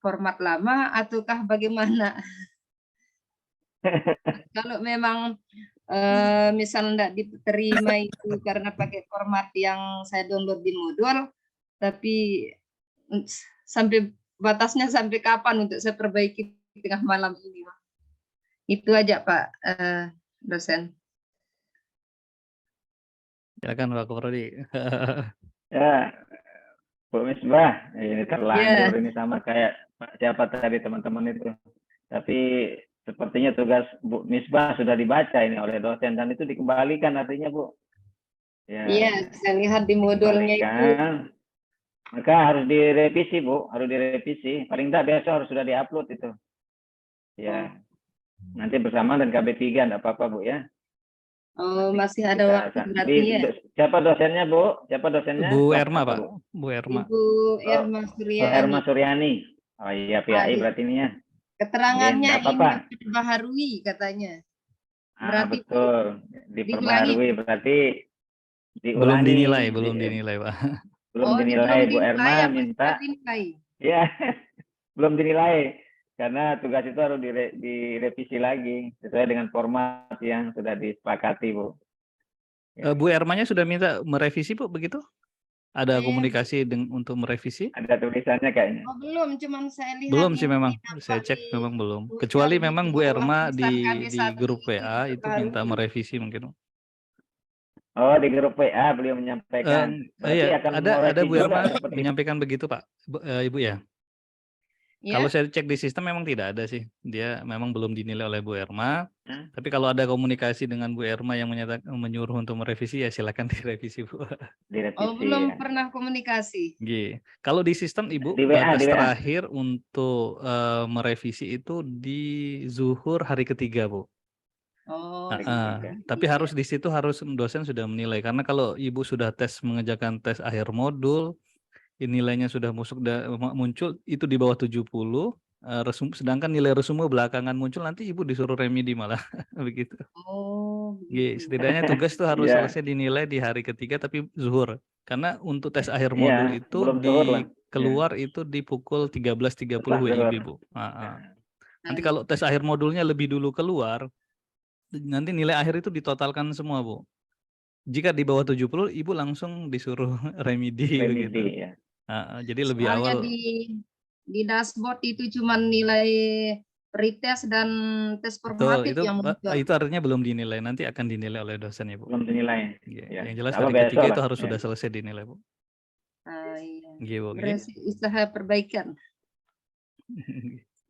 format lama ataukah bagaimana? Kalau memang misal enggak diterima itu karena pakai format yang saya download di modul, tapi sampai batasnya sampai kapan untuk saya perbaiki tengah malam ini? Itu aja Pak dosen. Silakan Pak Koprodi. Ya, Bu Misbah, ini terlanjur ini sama kayak siapa tadi teman-teman itu. Tapi sepertinya tugas Bu Misbah sudah dibaca ini oleh dosen dan itu dikembalikan artinya Bu. Ya, iya, saya lihat di modulnya itu. Maka harus direvisi Bu, harus direvisi. Paling tidak besok harus sudah diupload itu. Ya, nanti bersama dan KB3 enggak apa-apa Bu ya. Oh, masih ada waktu berarti ya. Siapa dosennya Bu? Siapa dosennya? Bu Erma Pak. Bu Erma. Ibu Erma Suryani. Erma Suryani. Oh iya, PAI berarti ini ya. Keterangannya ini diperbaharui katanya. Berarti betul. Diperbaharui berarti diulangi. Belum dinilai Pak. Belum dinilai. Bu Erma minta. Ya, belum dinilai. Karena tugas itu harus direvisi lagi sesuai dengan format yang sudah disepakati, Bu. Ya. Bu Ermanya sudah minta merevisi, Bu, begitu? Ada komunikasi untuk merevisi? Ada tulisannya kayaknya. Oh, belum, cuman saya lihat. Belum sih memang, saya cek memang belum. Kecuali memang Bu Erma di grup WA itu minta merevisi mungkin. Oh, di grup WA beliau menyampaikan. Iya, ada Bu Erma menyampaikan begitu, Pak, Ibu ya. Ya. Kalau saya cek di sistem memang tidak ada sih. Dia memang belum dinilai oleh Bu Erma. Tapi kalau ada komunikasi dengan Bu Erma yang menyuruh untuk merevisi, ya silakan direvisi, Bu. Direvisi, oh, belum pernah komunikasi. Kalau di sistem Ibu, batas terakhir untuk merevisi itu di zuhur hari ketiga, Bu. Oh, tapi harus di situ harus dosen sudah menilai. Karena kalau Ibu sudah mengerjakan tes akhir modul, nilainya sudah muncul itu di bawah 70, sedangkan nilai resume belakangan muncul, nanti Ibu disuruh remedi malah begitu. Oh. Setidaknya tugas itu harus selesai dinilai di hari ketiga tapi zuhur. Karena untuk tes akhir modul itu keluar itu di pukul 13.30 WIB, Bu. Nanti kalau tes akhir modulnya lebih dulu keluar, nanti nilai akhir itu ditotalkan semua, Bu. Jika di bawah 70, Ibu langsung disuruh remedi begitu. Ya. Jadi lebih awal. Di dashboard itu cuma nilai pretest dan tes Betul, formatif itu yang muncul. itu artinya belum dinilai, nanti akan dinilai oleh dosen ya, Bu. Belum dinilai. Iya, Ya. yang jelas Kalau hari besok ketiga lah. itu harus Ya. sudah selesai dinilai, Bu. Iya. Iya, Bu. Usaha perbaikan.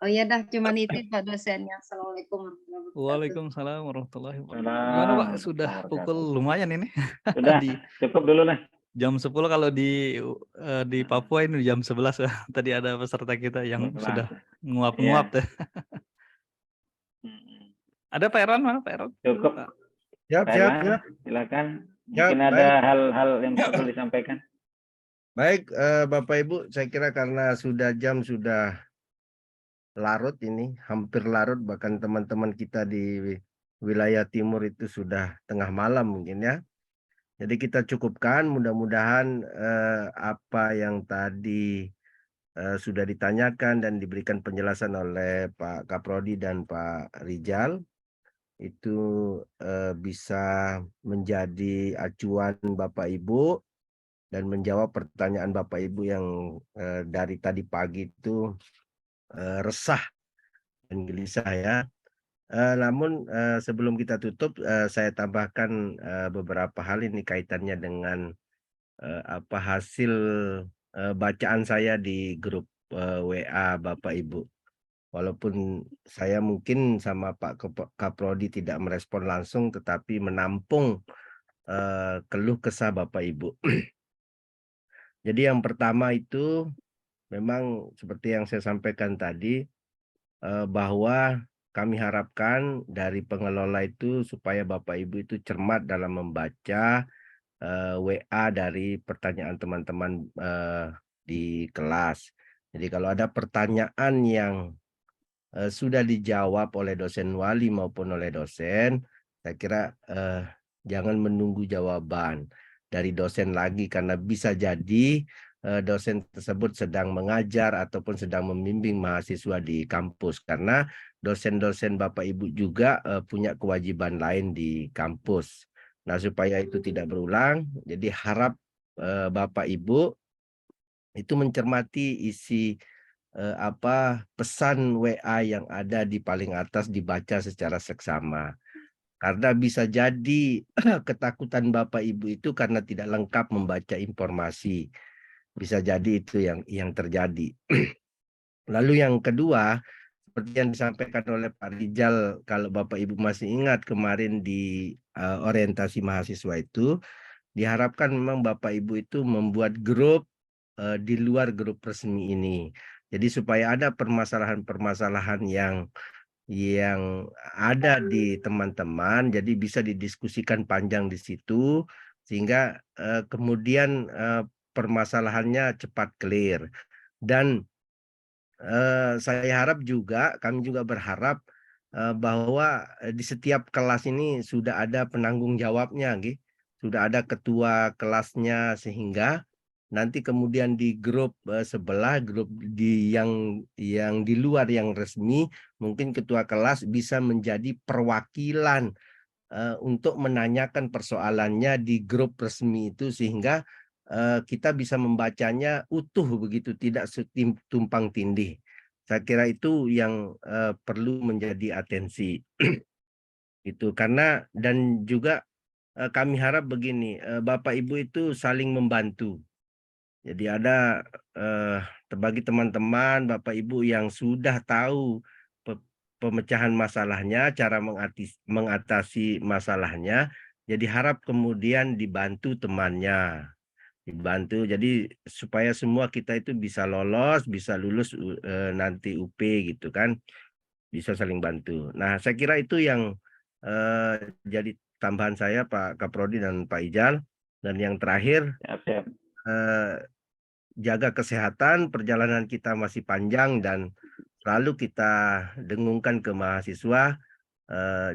Oh ya dah, cuman itu Pak dosennya. Assalamualaikum warahmatullahi wabarakatuh. Waalaikumsalam warahmatullahi wabarakatuh. Salam Gimana Pak? Sudah warahmatullahi pukul wabarakatuh. lumayan ini. Sudah, Di cukup dulu lah. jam 10 kalau di Papua ini jam 11 ya. Tadi ada peserta kita yang sudah nguap-nguap Iya. deh. Ada Pak Eran mana Pak Eran? Cukup. Pak. Siap, Pak siap, Erlan, siap. silakan. Siap, Mungkin ada baik. hal-hal yang perlu disampaikan. Baik, Bapak Ibu, saya kira karena jam sudah larut ini, hampir larut, bahkan teman-teman kita di wilayah timur itu sudah tengah malam mungkin ya. Jadi kita cukupkan, mudah-mudahan apa yang tadi sudah ditanyakan dan diberikan penjelasan oleh Pak Kaprodi dan Pak Rijal itu bisa menjadi acuan Bapak Ibu dan menjawab pertanyaan Bapak Ibu yang dari tadi pagi itu resah dan gelisah ya. Namun sebelum kita tutup, saya tambahkan beberapa hal ini kaitannya dengan apa hasil bacaan saya di grup WA Bapak Ibu. Walaupun saya mungkin sama Pak Kaprodi tidak merespon langsung, tetapi menampung keluh kesah Bapak Ibu. Jadi yang pertama itu memang seperti yang saya sampaikan tadi, bahwa kami harapkan dari pengelola itu supaya Bapak Ibu itu cermat dalam membaca WA dari pertanyaan teman-teman di kelas. Jadi kalau ada pertanyaan yang sudah dijawab oleh dosen wali maupun oleh dosen, saya kira jangan menunggu jawaban dari dosen lagi karena bisa jadi dosen tersebut sedang mengajar ataupun sedang membimbing mahasiswa di kampus karena dosen-dosen Bapak Ibu juga punya kewajiban lain di kampus. Nah, supaya itu tidak berulang, jadi harap Bapak Ibu itu mencermati isi apa pesan WA yang ada di paling atas dibaca secara seksama. Karena bisa jadi ketakutan Bapak Ibu itu karena tidak lengkap membaca informasi. Bisa jadi itu yang terjadi. Lalu yang kedua, seperti yang disampaikan oleh Pak Rijal, kalau Bapak Ibu masih ingat kemarin di orientasi mahasiswa itu, diharapkan memang Bapak Ibu itu membuat grup di luar grup resmi ini. Jadi supaya ada permasalahan-permasalahan yang ada di teman-teman, jadi bisa didiskusikan panjang di situ, sehingga kemudian permasalahannya cepat clear. Dan saya harap juga, kami juga berharap bahwa di setiap kelas ini sudah ada penanggung jawabnya, sudah ada ketua kelasnya, sehingga nanti kemudian di grup sebelah, grup yang di luar yang resmi, mungkin ketua kelas bisa menjadi perwakilan untuk menanyakan persoalannya di grup resmi itu sehingga kita bisa membacanya utuh begitu, tidak tumpang tindih. Saya kira itu yang perlu menjadi atensi. Itu karena dan juga kami harap begini, Bapak Ibu itu saling membantu. Jadi ada bagi teman-teman Bapak Ibu yang sudah tahu pemecahan masalahnya, cara mengatasi masalahnya, jadi harap kemudian dibantu temannya. Dibantu jadi supaya semua kita itu bisa lolos, bisa lulus nanti UP gitu kan. Bisa saling bantu. Nah, saya kira itu yang jadi tambahan saya Pak Kaprodi dan Pak Ijal. Dan yang terakhir, jaga kesehatan, perjalanan kita masih panjang dan selalu kita dengungkan ke mahasiswa,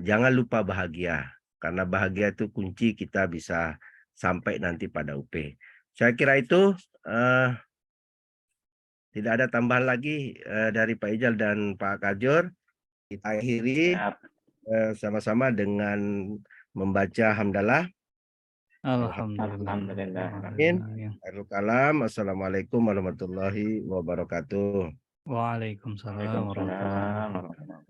jangan lupa bahagia. Karena bahagia itu kunci kita bisa sampai nanti pada UP. Saya kira itu tidak ada tambahan lagi dari Pak Ijal dan Pak Kajur. Kita akhiri sama-sama dengan membaca hamdalah. Alhamdulillah. Amin. Assalamualaikum warahmatullahi wabarakatuh. Waalaikumsalam warahmatullahi wabarakatuh. Waalaikumsalam warahmatullahi wabarakatuh.